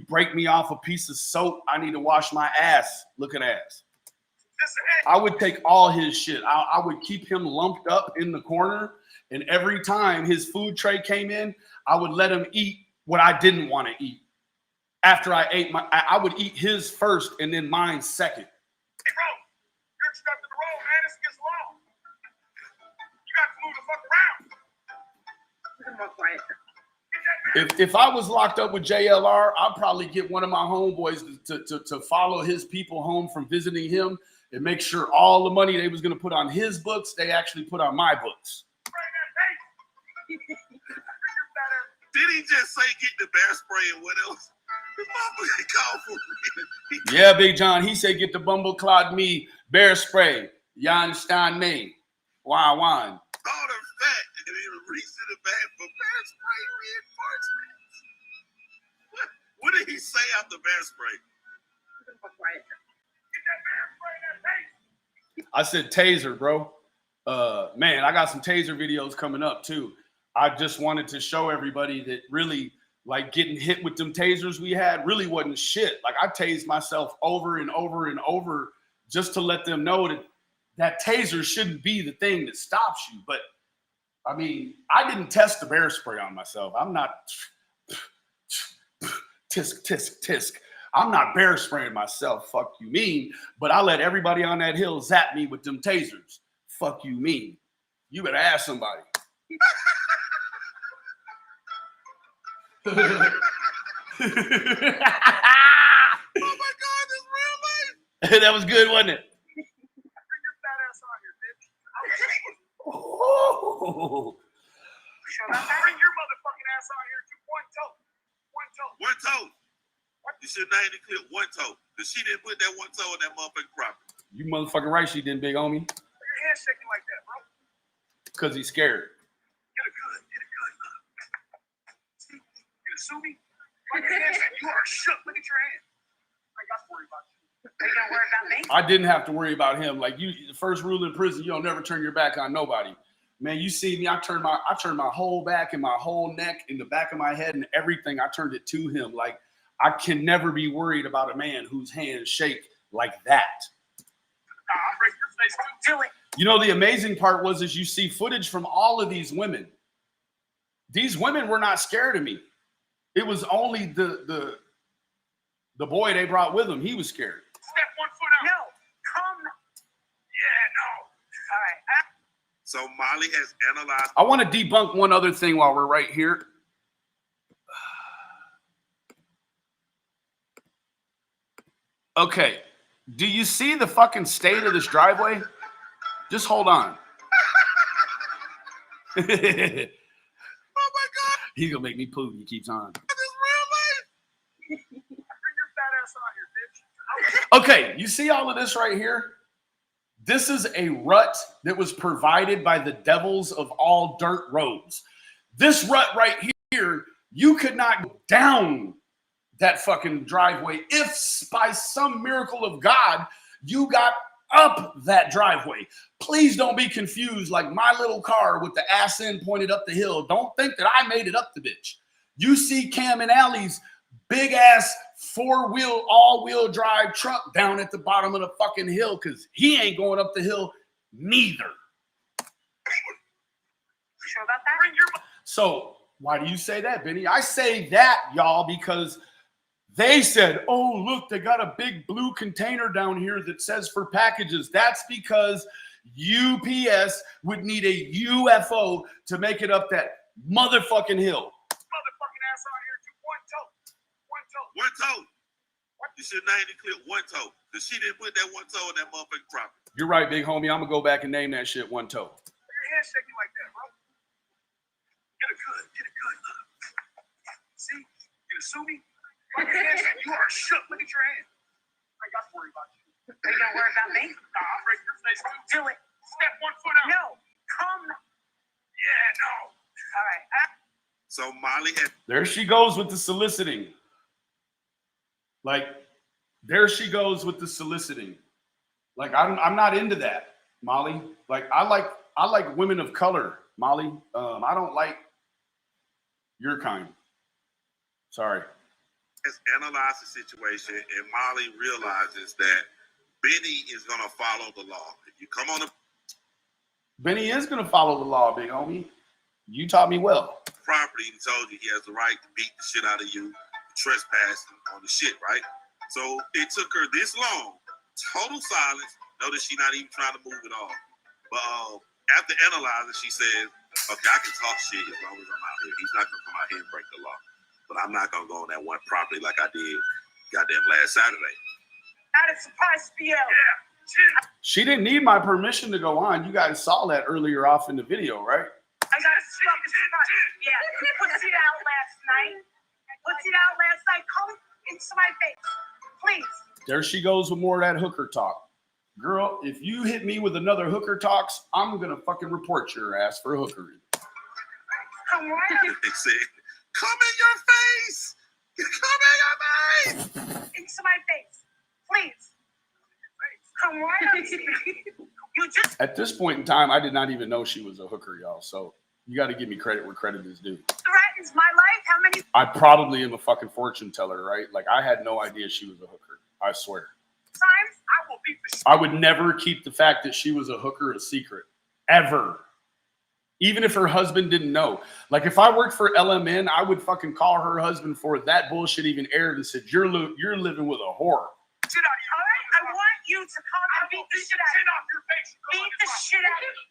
break me off a piece of soap? I need to wash my ass. Looking ass. I would take all his shit. I would keep him lumped up in the corner. And every time his food tray came in, I would let him eat what I didn't want to eat. After I ate I would eat his first and then mine second. Hey, bro, you're stuck in the road, man. This gets long. You got to move the fuck around. If I was locked up with JLR, I'd probably get one of my homeboys to follow his people home from visiting him and make sure all the money they was going to put on his books, they actually put on my books. Did he just say get the bear spray and what else? Yeah, Big John, he said get the bumbleclot me bear spray. You understand me? Wine. All the fat and he reached in the bag for bear spray reinforcements. What did he say after bear spray? I said taser, bro. Man, I got some taser videos coming up too. I just wanted to show everybody that really, like, getting hit with them tasers we had really wasn't shit. Like, I tased myself over and over and over just to let them know that taser shouldn't be the thing that stops you. But I mean, I didn't test the bear spray on myself. I'm not tisk. I'm not bear spraying myself. Fuck you mean. But I let everybody on that hill zap me with them tasers. Fuck you mean. You better ask somebody. Oh my God, this real life. That was good, wasn't it? Bring your fat ass on here, bitch. Oh. Bring your motherfucking ass on here to one toe. One toe. You should name the clip one toe. Because she didn't put that one toe in that motherfucking property. You motherfucking right she didn't, big homie. Your hand shaking like that, bro. Because he's scared. Get it good. You gonna sue me? Like your hand said, you are shook. Look at your hand. I got to worry about you. Are you gonna worry about me? I didn't have to worry about him. Like you, the first rule in prison, you don't never turn your back on nobody. Man, you see me, I turned my whole back and my whole neck and the back of my head and everything. I turned it to him. Like I can never be worried about a man whose hands shake like that. I'll break your face too. Do it. You know, the amazing part was is you see footage from all of these women. These women were not scared of me. It was only the boy they brought with them. He was scared. Step 1 foot out. No, come. Yeah, no. All right. So Molly has analyzed. I want to debunk one other thing while we're right here. Okay. Do you see the fucking state of this driveway? Just hold on. Oh my God. He's going to make me poop. He keeps on. This real life. Bring your fat ass on here, bitch. Okay. You see all of this right here? This is a rut that was provided by the devils of all dirt roads. This rut right here, you could not go down that fucking driveway if by some miracle of God you got up that driveway. Please don't be confused like my little car with the ass end pointed up the hill. Don't think that I made it up the bitch. You see Cam and Allie's big ass 4-wheel, all-wheel drive truck down at the bottom of the fucking hill because he ain't going up the hill neither. Sure about that? Bring your. So why do you say that, Benny? I say that, y'all, because they said, oh, look, they got a big blue container down here that says for packages. That's because UPS would need a UFO to make it up that motherfucking hill. Motherfucking ass out here too. One toe. One toe. You should name the clip One Toe. Because she didn't put that one toe in that motherfucking property. You're right, big homie. I'm going to go back and name that shit One Toe. Your hand shaking like that, bro. Get it good. Get it good. See? You sue me? Like your hand said, you are shook. Look at your hand. I ain't got to worry about you. Are you gonna worry about me? Nah, I'll break your face too. Do it. Step 1 foot out. No, come. Yeah, no. All right. So Molly had. There she goes with the soliciting. Like, there she goes with the soliciting. Like, I'm not into that, Molly. Like, I like women of color, Molly. I don't like your kind. Sorry. Has analyzed the situation, and Molly realizes that Benny is gonna follow the law. If you come on the Benny is gonna follow the law, big homie. You taught me well. property, he told you he has the right to beat the shit out of you, trespassing on the shit, right? So it took her this long, total silence. Notice she's not even trying to move at all. But after analyzing, she says, "Okay, I can talk shit as long as I'm out here. He's not gonna come out here and break the law, but I'm not gonna go on that one property like I did goddamn last Saturday." Not a surprise for you. Yeah, shit. She didn't need my permission to go on. You guys saw that earlier off in the video, right? I got a surprise. Yeah, you pussed it out last night. Pussed it out last night. Come into my face, please. There she goes with more of that hooker talk. Girl, if you hit me with another hooker talks, I'm gonna fucking report your ass for hookery. Come right up They said, "Come in your face! Come in your face!" into my face, please. Come right up to me. You just At this point in time, I did not even know she was a hooker, y'all. So you got to give me credit where credit is due. threatens my life. How many I probably am a fucking fortune teller, right? Like I had no idea she was a hooker. I swear. times? I will beat the shit. I would never keep the fact that she was a hooker a secret, ever. Even if her husband didn't know. Like if I worked for LMN, I would fucking call her husband for that bullshit even aired and said, you're living with a whore. Shit out All right, I want you to come and beat the shit out of me. off your face. Beat the shit out of me.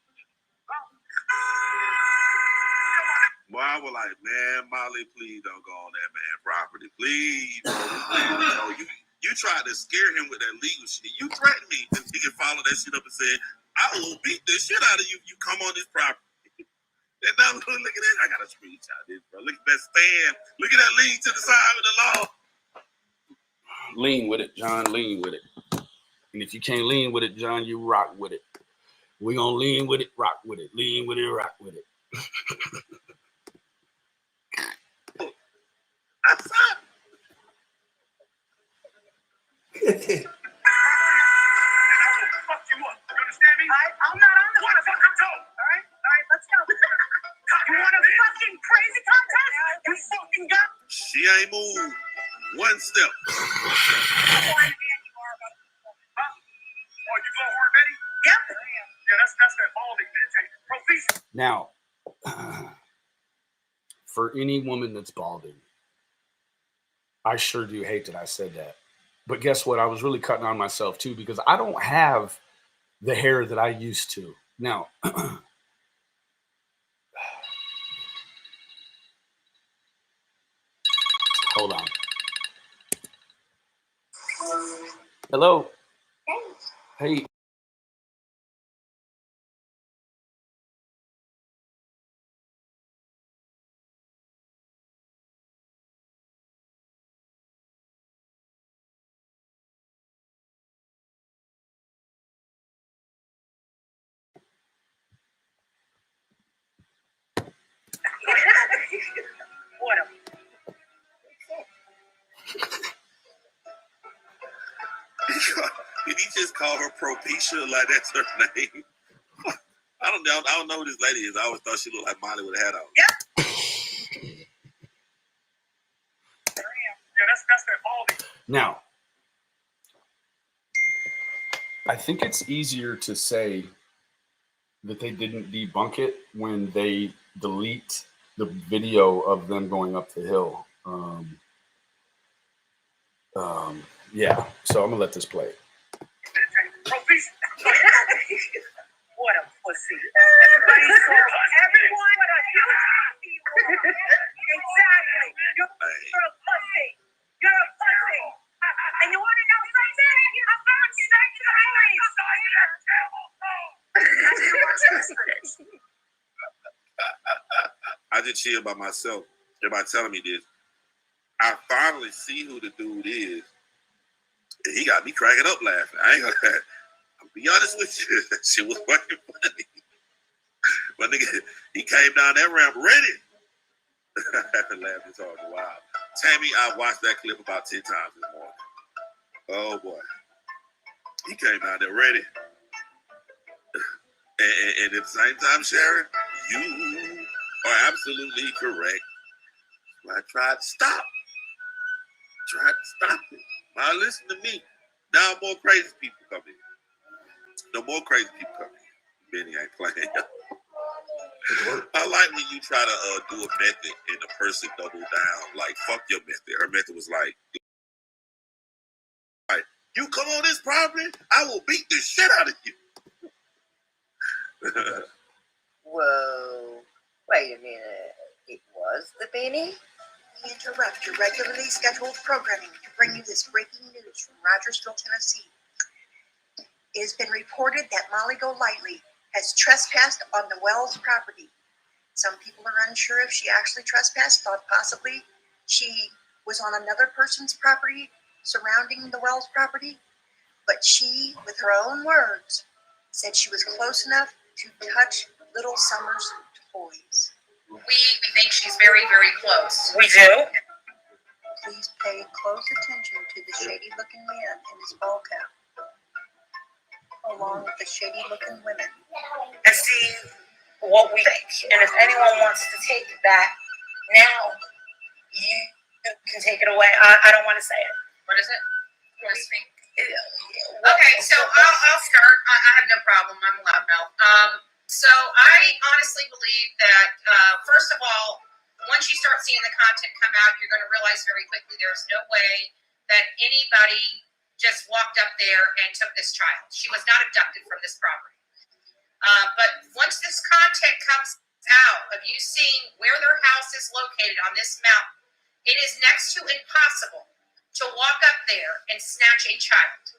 Well, I was like, man, Molly, please don't go on that man property. Please. Bro. You tried to scare him with that legal shit. You threatened me that he could follow that shit up and say, I will beat the shit out of you if you come on this property. And now look at that. I got to screenshot this, bro. Look at that stand. Look at that lean to the side with the law. Lean with it, John. Lean with it. And if you can't lean with it, John, you rock with it. We're going to lean with it, rock with it. Lean with it, rock with it. Fuck you up. You understand me? I'm not on the What the fuck you told? All right, let's go. You want a fucking crazy contest? You fucking got. She ain't moved one step. Huh? Oh, you go horn Betty? Yep. Yeah, that's that balding bitch. Hey, Profish. Now, for any woman that's balding, I sure do hate that I said that. But guess what? I was really cutting on myself too, because I don't have the hair that I used to. Now, hold on. Hello. Hey. What a. Did he just call her Propecia like that's her name? I don't know who this lady is. I always thought she looked like Molly with a hat on. Yep. Yeah, that's that balding. Now, I think it's easier to say that they didn't debunk it when they delete the video of them going up the hill. Yeah, so I'm gonna let this play. What a pussy. Everyone. Exactly. You're a pussy. You're a pussy. And you want to know something? I'm going straight to the face. I just chill by myself. Everybody telling me this. I finally see who the dude is. And he got me cracking up laughing. I ain't gonna I'll be honest with you. That shit was fucking funny. But nigga, he came down that ramp ready. I haven't laughed this hard in a while. Tammy, I watched that clip about 10 times this morning. Oh boy. He came down there ready. And at the same time, Sharon, you are absolutely correct. I tried to stop. It. Now listen to me. Now more crazy people come in. No more crazy people come in. Benny ain't playing. I like when you try to do a method and the person double down. Like, fuck your method. Her method was like, you come on this property, I will beat the shit out of you. Whoa. Wait a minute. It was the Benny? We interrupt your regularly scheduled programming to bring you this breaking news from Rogersville, Tennessee. It has been reported that Molly Golightly has trespassed on the Wells property. Some people are unsure if she actually trespassed, thought possibly she was on another person's property surrounding the Wells property. But she, with her own words, said she was close enough to touch little Summer's toys. We think she's very, very close. We do? Please pay close attention to the shady-looking man in his ball cap, along with the shady-looking women. And see what we think. And if anyone wants to take that now, you can take it away. I don't want to say it. What is it? What do you think? Okay, so I'll start. I have no problem. I'm a loudmouth. So I honestly believe that, first of all, once you start seeing the content come out, you're going to realize very quickly there's no way that anybody just walked up there and took this child. She was not abducted from this property. But once this content comes out of you seeing where their house is located on this mountain, it is next to impossible to walk up there and snatch a child.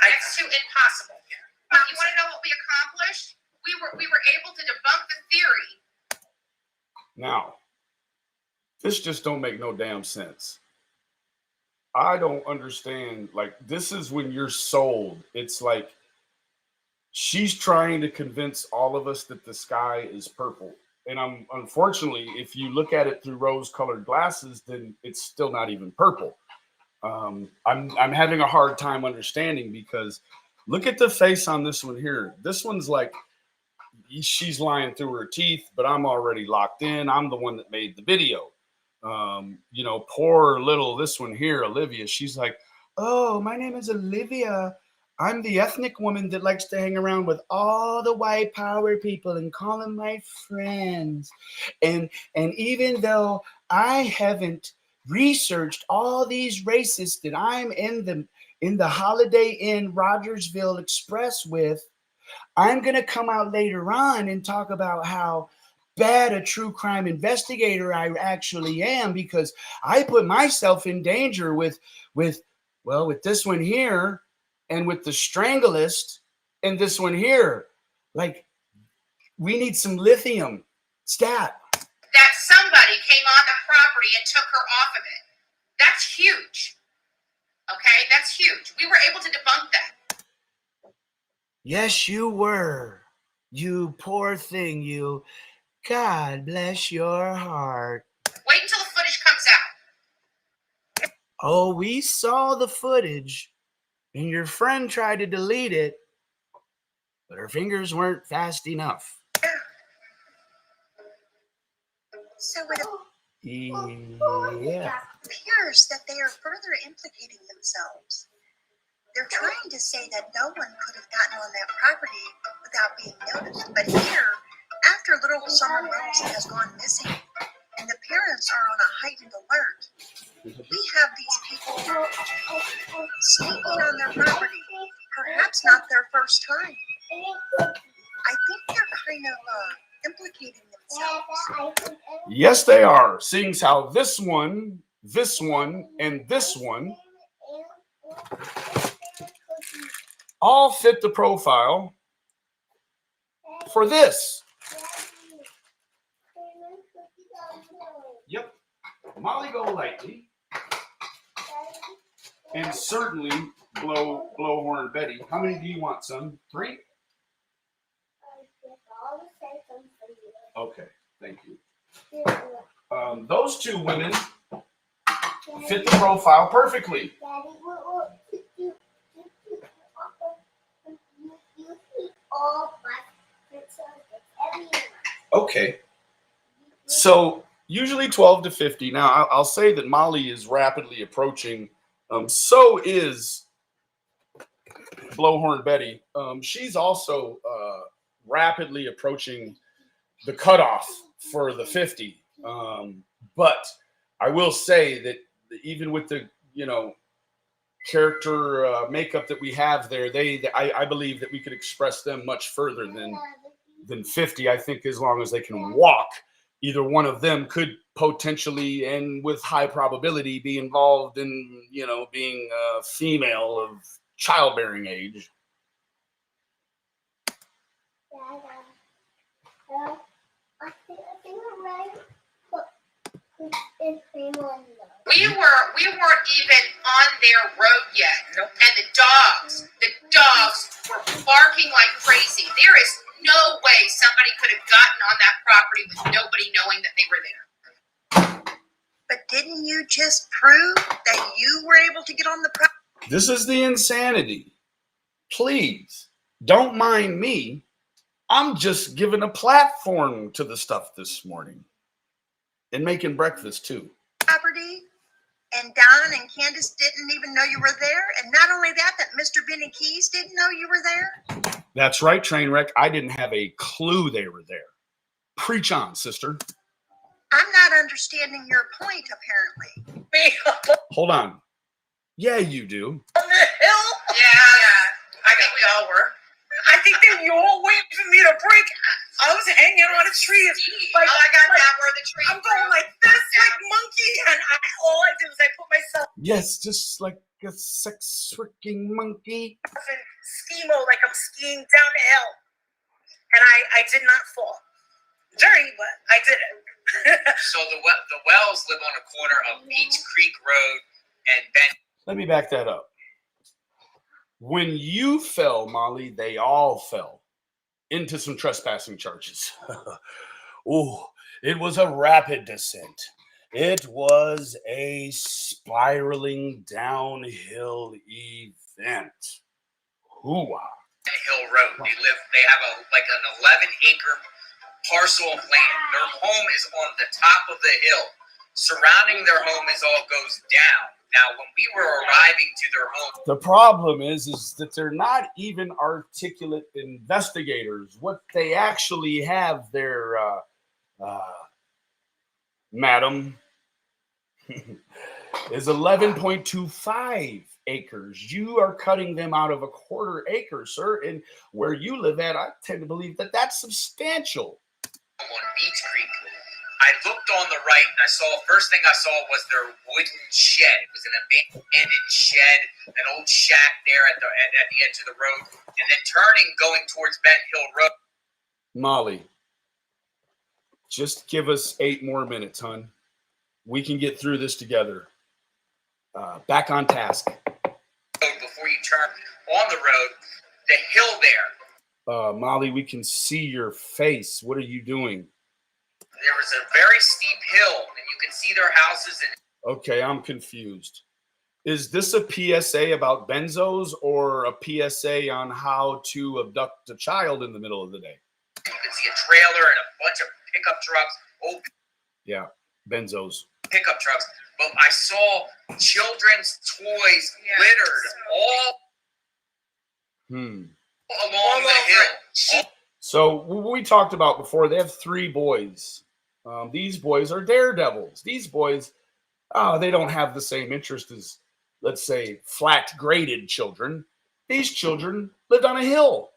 Next to impossible. You want to know what we accomplished? We were able to debunk the theory. Now, this just don't make no damn sense. I don't understand. Like, this is when you're sold. It's like she's trying to convince all of us that the sky is purple. And unfortunately, if you look at it through rose-colored glasses, then it's still not even purple. I'm having a hard time understanding because look at the face on this one here. This one's like she's lying through her teeth, but I'm already locked in. I'm the one that made the video. You know, poor little this one here, Olivia. She's like, oh, my name is Olivia. I'm the ethnic woman that likes to hang around with all the white power people and call them my friends. And even though I haven't researched all these racists that I'm in the Holiday Inn Rogersville Express with, I'm going to come out later on and talk about how bad a true crime investigator I actually am, because I put myself in danger with this one here and with the Stranglist and this one here. Like, we need some lithium. Stat. That somebody came on the property and took her off of it. That's huge. Okay, that's huge. We were able to debunk that. Yes, you were. You poor thing, you. God bless your heart. Wait until the footage comes out. Oh, we saw the footage, and your friend tried to delete it, but her fingers weren't fast enough. So it Yeah. appears that they are further implicating themselves. They're trying to say that no one could have gotten on that property without being noticed. But here, after little Summer Rosie has gone missing and the parents are on a heightened alert, we have these people sneaking on their property. Perhaps not their first time. I think they're kind of implicating themselves. Yes, they are. Seeing as how this one, and this one all fit the profile for this. Yep. Molly Golightly. And certainly Blowhorn Betty. How many do you want, son? 3? Okay, thank you. Those 2 women fit the profile perfectly. Okay. So usually 12 to 50. Now I'll say that Molly is rapidly approaching. So is Blowhorn Betty. She's also rapidly approaching the cutoff for the 50. But I will say that even with the character makeup that we have there, I believe that we could express them much further than 50. I think as long as they can walk, either one of them could potentially and with high probability be involved in being a female of childbearing age. We weren't even on their road yet. Nope. And the dogs were barking like crazy. There is no way somebody could have gotten on that property with nobody knowing that they were there. But didn't you just prove that you were able to get on the property? This is the insanity. Please don't mind me. I'm just giving a platform to the stuff this morning and making breakfast too. Property, and Don and Candace didn't even know you were there, and not only that Mr. Benny Keys didn't know you were there. That's right, Trainwreck. I didn't have a clue they were there. Preach on, sister. I'm not understanding your point, apparently. Hold on. Yeah, you do. On the hill? Yeah. I think we all were. I think they were all waiting for me to break. I was hanging on a tree. I got that where the tree. I'm going like this, like monkey, and all I did was I put myself Yes, just like a sex-freaking monkey. in ski mode, like I'm skiing down the hill. And I did not fall. Dirty, but I did it. So the Wells live on a corner of Beach Creek Road and Ben. Let me back that up. When you fell, Molly, they all fell into some trespassing charges. Oh, it was a rapid descent. It was a spiraling downhill event. Hooah. Hill Road. They have an 11-acre parcel of land. Their home is on the top of the hill. Surrounding their home all goes down. Now, when we were arriving to their home, the problem is that they're not even articulate investigators. What they actually have there, madam, is 11.25 acres. You are cutting them out of a quarter acre, sir. And where you live at, I tend to believe that that's substantial. on Beach Creek, I looked on the right and first thing I saw was their wooden shed. It was an abandoned shed, an old shack there at the edge of the road. And then going towards Bent Hill Road. Molly, just give us 8 more minutes, hon. We can get through this together. Back on task. Before you turn on the road, the hill there. Molly, we can see your face. What are you doing? There was a very steep hill, and you can see their houses. Okay, I'm confused. Is this a PSA about benzos or a PSA on how to abduct a child in the middle of the day? You can see a trailer and a bunch of pickup trucks. Yeah, benzos. Pickup trucks. But I saw children's toys littered all along the hill. So we talked about before, they have 3 boys. These boys are daredevils. These boys, they don't have the same interest as, let's say, flat-graded children. These children lived on a hill.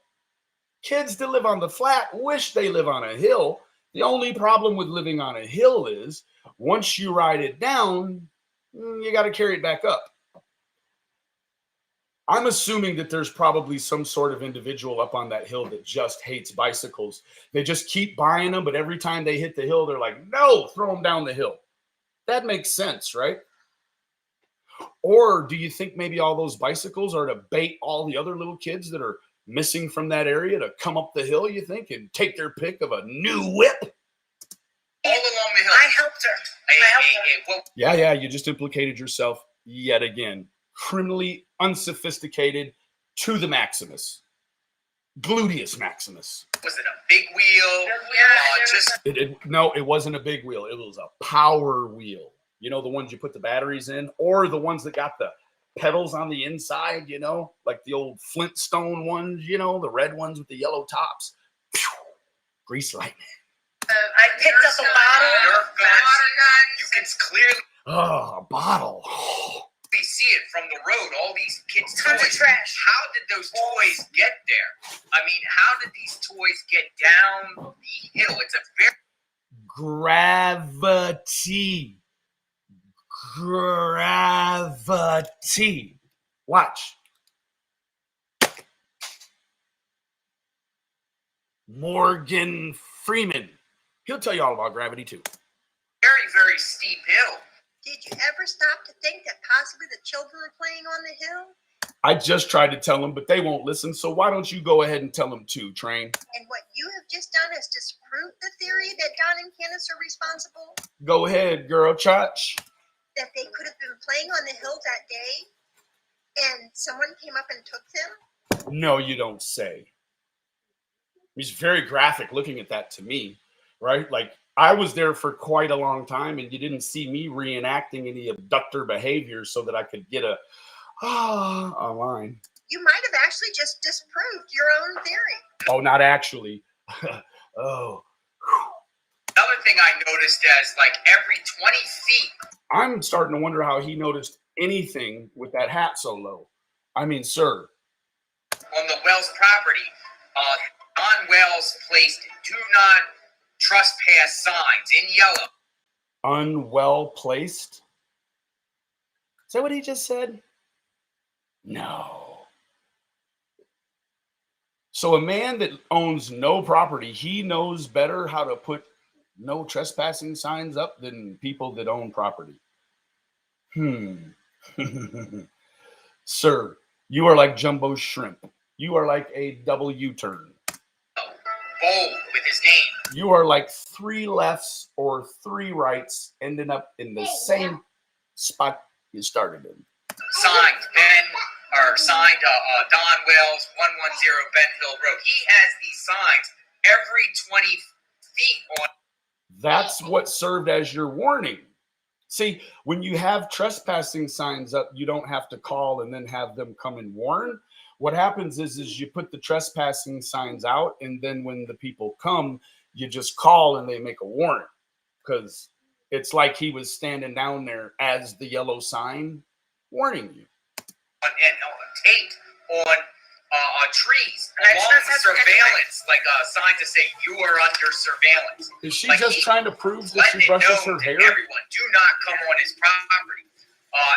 Kids that live on the flat wish they live on a hill. The only problem with living on a hill is once you ride it down, you got to carry it back up. I'm assuming that there's probably some sort of individual up on that hill that just hates bicycles. They just keep buying them, but every time they hit the hill, they're like, no, throw them down the hill. That makes sense, right? Or do you think maybe all those bicycles are to bait all the other little kids that are missing from that area to come up the hill, you think, and take their pick of a new whip? All along the hill. I helped her. Yeah, you just implicated yourself yet again. Criminally unsophisticated to the Maximus. Gluteus Maximus. Was it a big wheel? No, it wasn't a big wheel. It was a power wheel. You know, the ones you put the batteries in, or the ones that got the pedals on the inside, you know, like the old Flintstone ones, you know, the red ones with the yellow tops. Grease lightning. I picked up a bottle. Nerf guns. You can clearly A bottle. see it from the road. All these kids' Tons of toys. trash. How did those toys get there? I mean, how did these toys get down the hill? It's a very Gravity. Watch. Morgan Freeman. He'll tell you all about gravity too. very, very steep hill. Did you ever stop to think that possibly the children were playing on the hill? I just tried to tell them, but they won't listen. So why don't you go ahead and tell them too, Train? And what you have just done is disprove the theory that Don and Candace are responsible? Go ahead, girl, Church. That they could have been playing on the hill that day and someone came up and took them? No, you don't say. It's very graphic looking at that to me, right? Like, I was there for quite a long time and you didn't see me reenacting any abductor behavior so that I could get a line. You might have actually just disproved your own theory. Oh, not actually. Oh. Another thing I noticed is like every 20 feet. I'm starting to wonder how he noticed anything with that hat so low. I mean, sir. On the Wells property, Don Wells placed do not trespass signs in yellow. Unwell placed? Is that what he just said? No. So a man that owns no property, he knows better how to put no trespassing signs up than people that own property. Sir, you are like jumbo shrimp. You are like a double U-turn. Bold with his name. You are like 3 lefts or 3 rights, ending up in the same spot you started in. Signed Don Wells, 110 Ben Hill Road. He has these signs every 20 feet on. That's what served as your warning. See, when you have trespassing signs up, you don't have to call and then have them come and warn. What happens is you put the trespassing signs out, and then when the people come, you just call and they make a warrant, because it's like he was standing down there as the yellow sign warning you. And taped on trees, along with surveillance, like a sign to say you are under surveillance. Is she Like just trying to prove that she letting it brushes known her to hair? everyone, do not come on his property.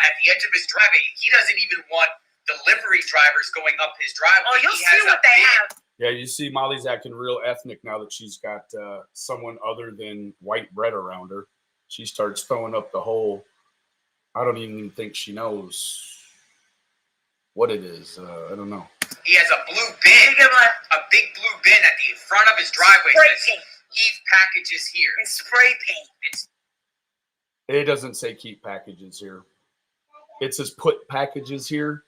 At the edge of his driveway, he doesn't even want delivery drivers going up his driveway. Oh, you'll He see has what a they big have. Yeah, you see Molly's acting real ethnic now that she's got someone other than white bread around her. She starts throwing up the whole, I don't even think she knows what it is. I don't know. He has a blue bin, a big blue bin at the front of his driveway. Spray That says, paint. "Keep packages here." And spray paint. It doesn't say keep packages here. It says put packages here,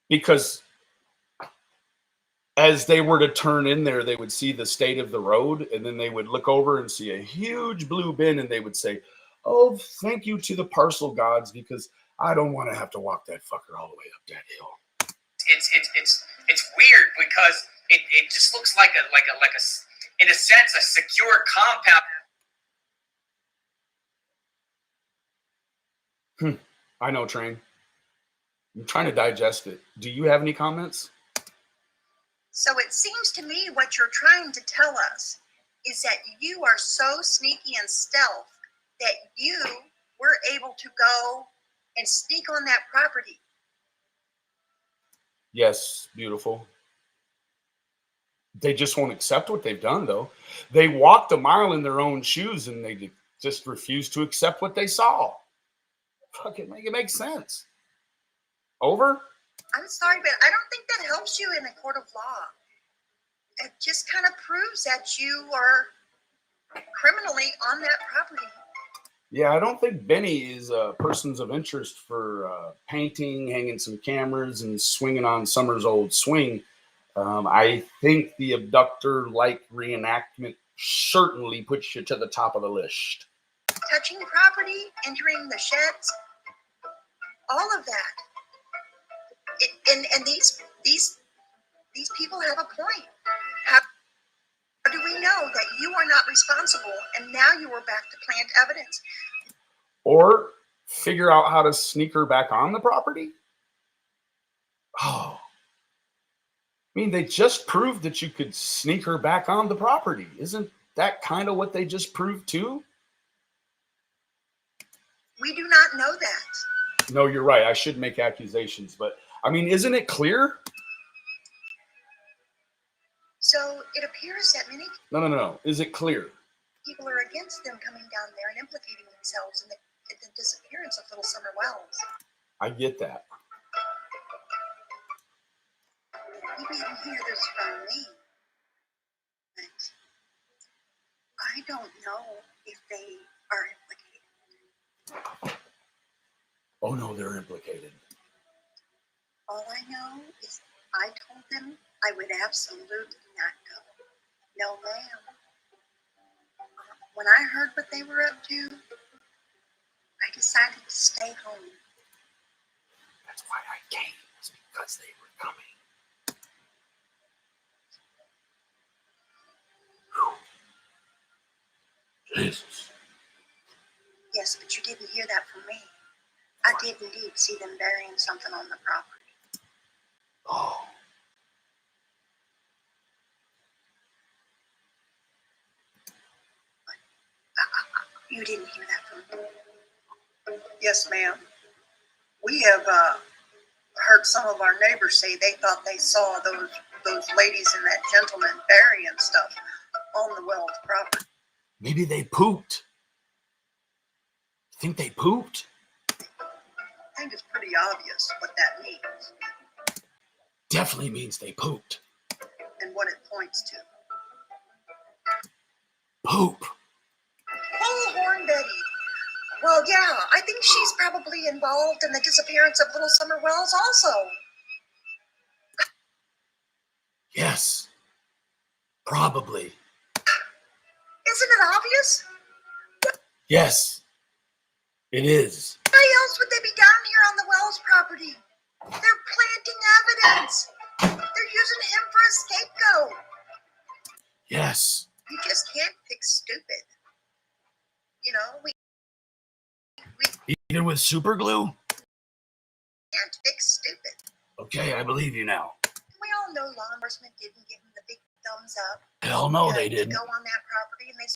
because as they were to turn in there, they would see the state of the road, and then they would look over and see a huge blue bin, and they would say, "Oh, thank you to the parcel gods, because I don't want to have to walk that fucker all the way up that hill." It's weird because it just looks like a in a sense a secure compound. I know, Train. I'm trying to digest it. Do you have any comments? So it seems to me what you're trying to tell us is that you are so sneaky and stealth that you were able to go and sneak on that property. Yes, beautiful. They just won't accept what they've done, though. They walked a mile in their own shoes, and they just refused to accept what they saw. Fucking make it make sense. Over? I'm sorry, but I don't think that helps you in a court of law. It just kind of proves that you are criminally on that property. Yeah, I don't think Benny is persons of interest for painting, hanging some cameras, and swinging on Summer's old swing. I think the abductor-like reenactment certainly puts you to the top of the list. Touching property, entering the sheds, all of that. And these people have a point. How do we know that you are not responsible and now you are back to plant evidence? Or figure out how to sneak her back on the property? Oh. I mean, they just proved that you could sneak her back on the property. Isn't that kind of what they just proved too? We do not know that. No, you're right. I should make accusations, but I mean, isn't it clear? So it appears that many No. Is it clear? people are against them coming down there and implicating themselves in the disappearance of little Summer Wells. I get that. You didn't hear this from me, but I don't know if they are implicated. Oh no, they're implicated. All I know is I told them I would absolutely not go. No, ma'am. When I heard what they were up to, I decided to stay home. That's why I came. It's because they were coming. Whew. Jesus. Yes, but you didn't hear that from me. I did indeed see them burying something on the property. Oh. You didn't hear that from me? Yes, ma'am. We have heard some of our neighbors say they thought they saw those ladies and that gentleman burying stuff on the Wells property. Maybe they pooped. Think they pooped? I think it's pretty obvious what that means Definitely means they pooped. and what it points to. Hoop. Bullhorn Betty. Well, yeah, I think she's probably involved in the disappearance of Little Summer Wells also. Yes. Probably. Isn't it obvious? Yes. It is. Why else would they be down here on the Wells property? They're planting evidence. They're using him for a scapegoat. Yes. You just can't fix stupid. You know, we Even with super glue? can't fix stupid. Okay, I believe you now. We all know law enforcement didn't give him the big thumbs up. Hell no, they to didn't. go on that property, and they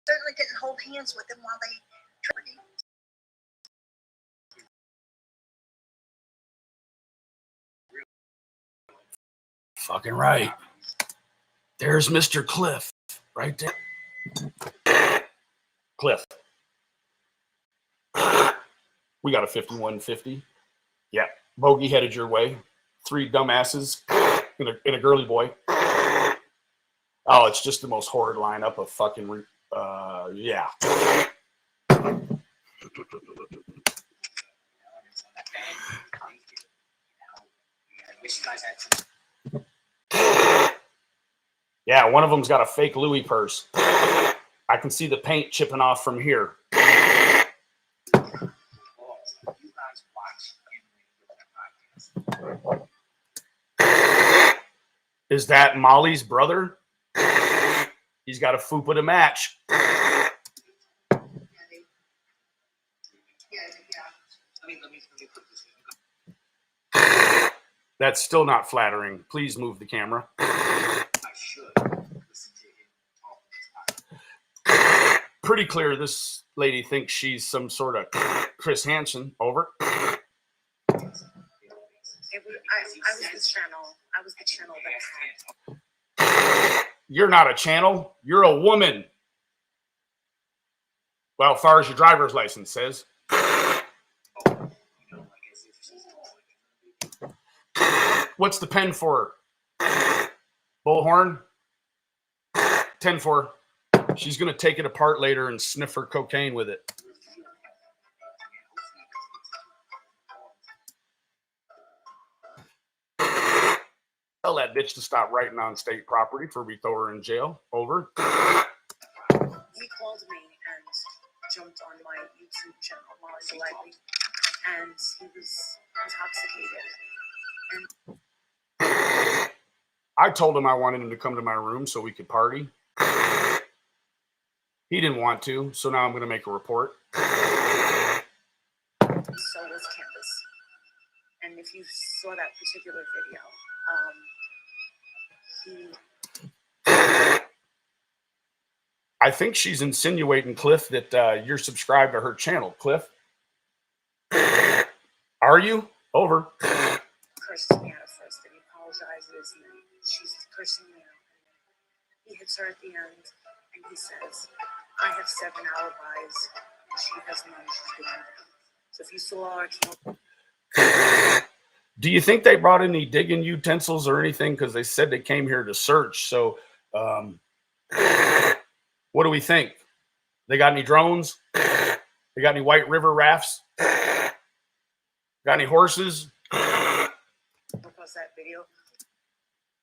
certainly didn't hold hands with him while they tried. Fucking right. There's Mr. Cliff right there. Cliff. We got a 5150. Yeah. Bogey headed your way. 3 dumbasses and a girly boy. Oh, it's just the most horrid lineup of fucking, yeah. Yeah, one of them's got a fake Louis purse. I can see the paint chipping off from here. Is that Molly's brother? He's got a fupa to match. That's still not flattering. Please move the camera. Pretty clear this lady thinks she's some sort of Chris Hansen. Over. I was the channel. I was the channel that had. You're not a channel. You're a woman. Well, as far as your driver's license says. What's the pen for? Bullhorn? 10-4. She's going to take it apart later and sniff her cocaine with it. Tell that bitch to stop writing on state property before we throw her in jail. Over. He called me and jumped on my YouTube channel while I was alive, and he was intoxicated. And I told him I wanted him to come to my room so we could party. He didn't want to, so now I'm going to make a report. so was Candace. And if you saw that particular video, I think she's insinuating, Cliff, that you're subscribed to her channel. Cliff? Are you? Over. cursed me out first, and he apologizes, and then she's cursing me out. He hits her at the end, and he says, I have 7 alibis, and she has none. She's doing it. So if you saw our channel. Do you think they brought any digging utensils or anything? Because they said they came here to search. So what do we think? They got any drones? They got any White River rafts? Got any horses? Post that video.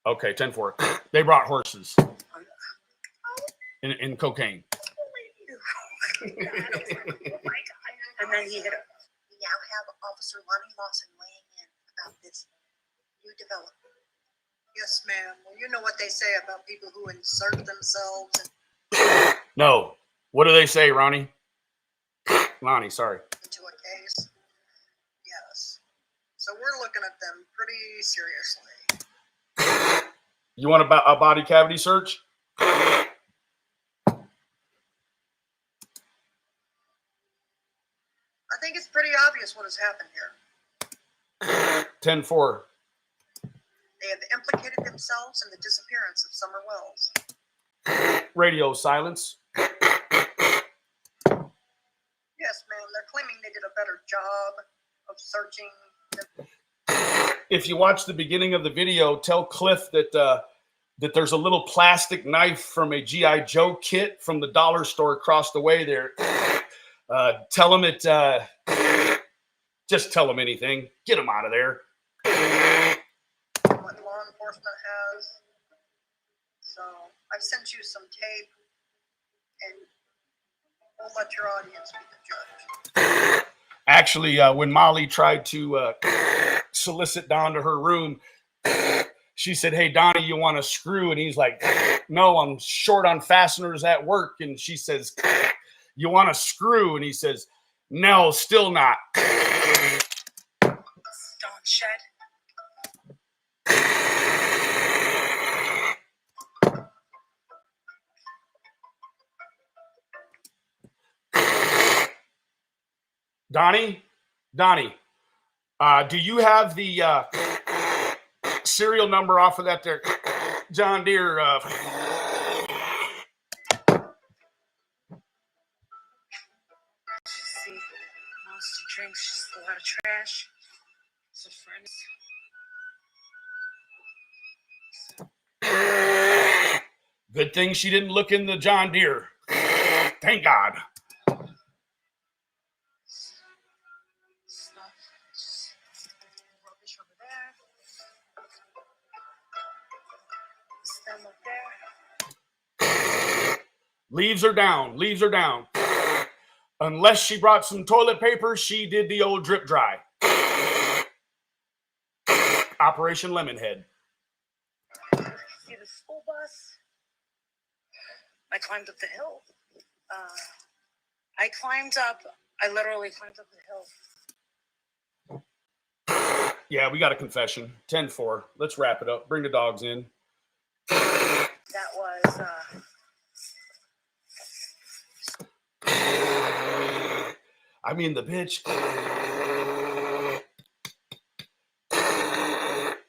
Okay, 10-4. They brought horses and cocaine. Oh my God. And then he hit her. We now have Officer Lonnie Lawson weighing in about this new development. Yes, ma'am. Well, you know what they say about people who insert themselves No. What do they say, Ronnie? Lonnie, sorry. into a case. Yes. So we're looking at them pretty seriously. You want a body cavity search? I think it's pretty obvious what has happened here. 10-4. They have implicated themselves in the disappearance of Summer Wells. Radio silence. Yes, ma'am. They're claiming they did a better job of searching. If you watch the beginning of the video, tell Cliff that that there's a little plastic knife from a G.I. Joe kit from the dollar store across the way there. Tell them it, just tell them anything. Get them out of there. What law enforcement has. So I've sent you some tape, and we'll let your audience be the judge. Actually, when Molly tried to solicit Don to her room, she said, "Hey, Donnie, you want a screw?" And he's like, "No, I'm short on fasteners at work." And she says, "You want a screw?" And he says, "No, still not." Dawn Shed. Donnie, do you have the serial number off of that there John Deere? See, monster drinks, just a lot of trash. So friends. Good thing she didn't look in the John Deere. Thank God. Stuff, just rubbish over there. Stem up there. Leaves are down. Leaves are down. Unless she brought some toilet paper, she did the old drip dry. Operation Lemonhead. See the school bus? I climbed up the hill. I literally climbed up the hill. Yeah, we got a confession. 10-4. Let's wrap it up. Bring the dogs in. That was, I mean, the bitch.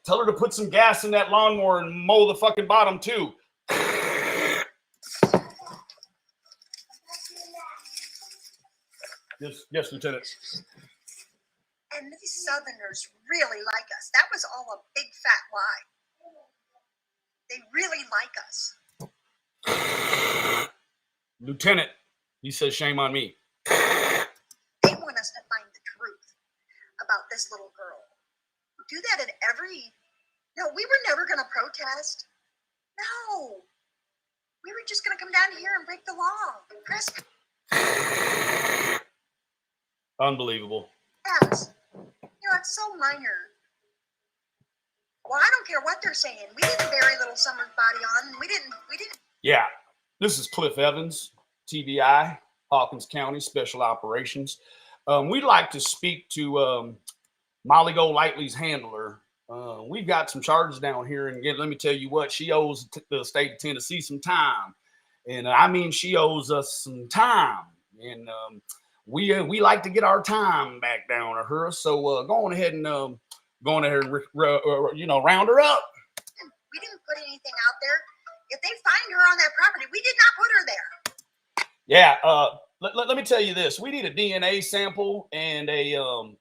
Tell her to put some gas in that lawnmower and mow the fucking bottom, too. Yes, Lieutenant. And these Southerners really like us. That was all a big fat lie. They really like us. Lieutenant, he says, shame on me. They want us to find the truth about this little girl. We do that at every... No, we were never going to protest. No. We were just going to come down here and break the law. Press... Unbelievable. Yes. It's so minor. Well, I don't care what they're saying. We didn't bury little Summer's body on. We didn't. Yeah. This is Cliff Evans, TBI, Hawkins County Special Operations. We'd like to speak to Molly Golightly's handler. We've got some charges down here, and again, let me tell you what, she owes the state of Tennessee some time. And I mean, she owes us some time. And we like to get our time back down to her. So go on ahead and round her up. We didn't put anything out there. If they find her on that property, we did not put her there. Yeah. Let me tell you this. We need a DNA sample and a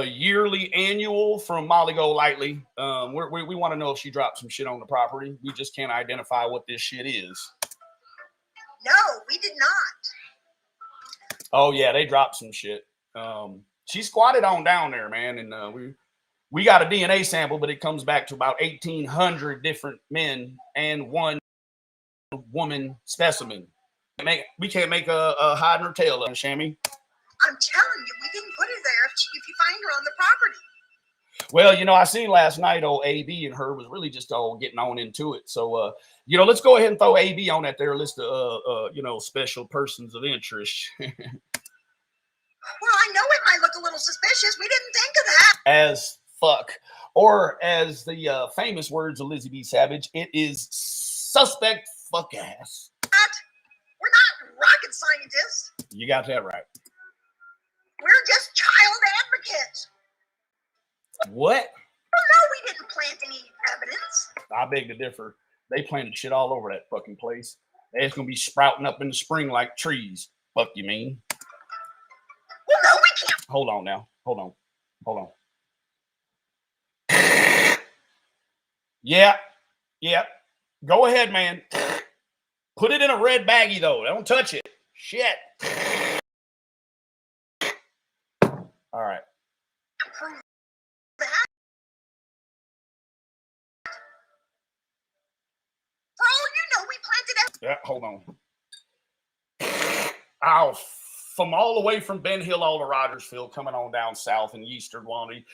yearly annual from Molly Golightly. We want to know if she dropped some shit on the property. We just can't identify what this shit is. No, we did not. Oh yeah, they dropped some shit. She squatted on down there, man, and we got a DNA sample, but it comes back to about 1,800 different men and one woman specimen. We can't make a hide in her tail, Shammy. I'm telling you, we didn't put her there if you find her on the property. Well, I seen last night old AB and her was really just all getting on into it. So, let's go ahead and throw AB on that there list of, special persons of interest. Well, I know it might look a little suspicious. We didn't think of that. As fuck. Or as the famous words of Lizzie B. Savage, it is suspect fuck ass. We're not rocket scientists. You got that right. We're just child advocates. What? No, we didn't plant any evidence. I beg to differ. They planted shit all over that fucking place. It's going to be sprouting up in the spring like trees. Fuck you mean? Well, no, we can't. Hold on now. Hold on. Yeah. Go ahead, man. Put it in a red baggie, though. Don't touch it. Shit. All right. Prove that. For all you know, we planted it. Yeah, hold on. Ow. From all the way from Ben Hill all to Rogersfield, coming on down south in Eastern Wanty,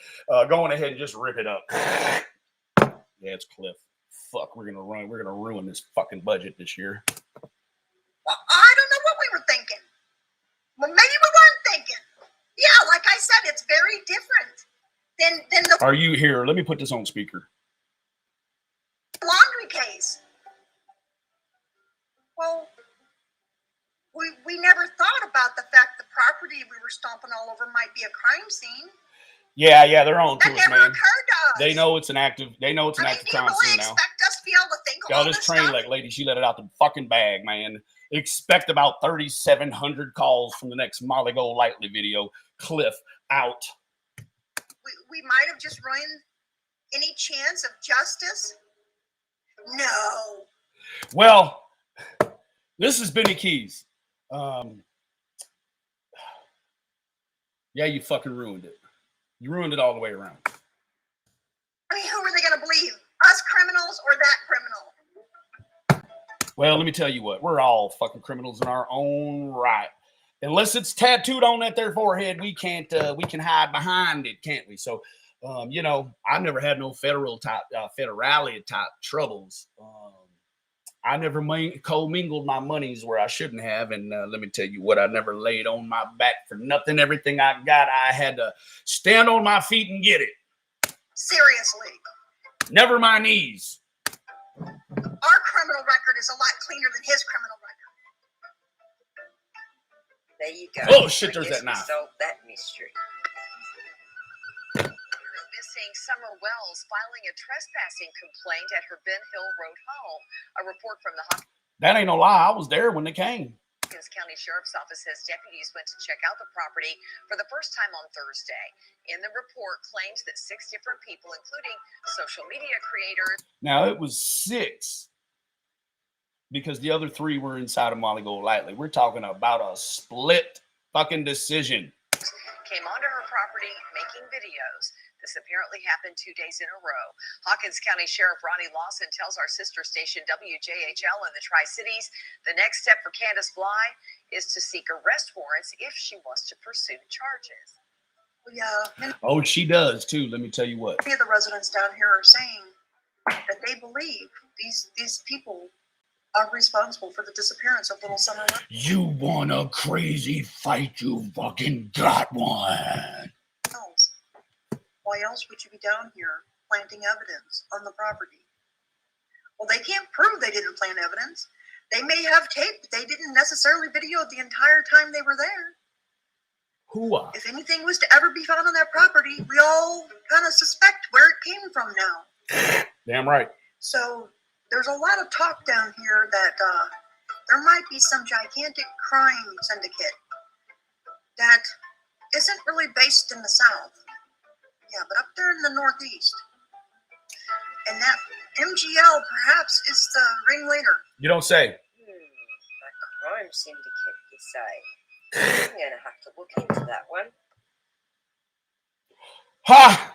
going ahead and just rip it up. Yeah, it's Cliff. Fuck, we're gonna ruin this fucking budget this year. Well, I don't know what we were thinking. Well, maybe we weren't thinking. Yeah, like I said, it's very different than the Are you here? Let me put this on speaker. laundry case. Well, we never thought about the fact the property we were stomping all over might be a crime scene. Yeah, they're on to That us, never man. occurred to us. They know it's an active I mean, do you crime really scene now. expect us to be able to think of Y'all all just this train stuff? like lady. She let it out the fucking bag, man. Expect about 3,700 calls from the next Molly Go Lightly video. Cliff out. We might have just ruined any chance of justice. No. Well, this is Benny Keys. Yeah, you fucking ruined it. You ruined it all the way around. I mean, who are they going to believe? Us criminals or that criminal? Well, let me tell you what. We're all fucking criminals in our own right. Unless it's tattooed on that there forehead, we can hide behind it, can't we? So, you know, I've never had no federality type troubles. I never commingled my monies where I shouldn't have. And let me tell you what, I never laid on my back for nothing. Everything I got, I had to stand on my feet and get it. Seriously. Never my knees. Our criminal record is a lot cleaner than his criminal record. There you go. Oh, shit, there's I guess that knife. we solved that mystery. Missing Summer Wells filing a trespassing complaint at her Ben Hill Road home. A report from the That ain't no lie. I was there when they came. Hopkins County Sheriff's Office says deputies went to check out the property for the first time on Thursday. In the report, claims that 6 different people, including social media creators. Now, it was 6 because the other 3 were inside of Molly Go Lightly. We're talking about a split fucking decision. Came onto her property making videos. This apparently happened 2 days in a row. Hawkins County Sheriff Ronnie Lawson tells our sister station WJHL in the Tri-Cities the next step for Candace Bly is to seek arrest warrants if she wants to pursue charges. Well, yeah, many Oh, she does too. Let me tell you what. of the residents down here are saying that they believe these people are responsible for the disappearance of little Summer Wells. You want a crazy fight? You fucking got one. Why else would you be down here planting evidence on the property? Well, they can't prove they didn't plant evidence. They may have tape, but they didn't necessarily video the entire time they were there. Hooah. If anything was to ever be found on that property, we all kind of suspect where it came from now. Damn right. So there's a lot of talk down here that there might be some gigantic crime syndicate that isn't really based in the South. Yeah, but up there in the Northeast. And that MGL perhaps is the ringleader. You don't say. A crime syndicate, you say? I'm going to have to look into that one. Ha!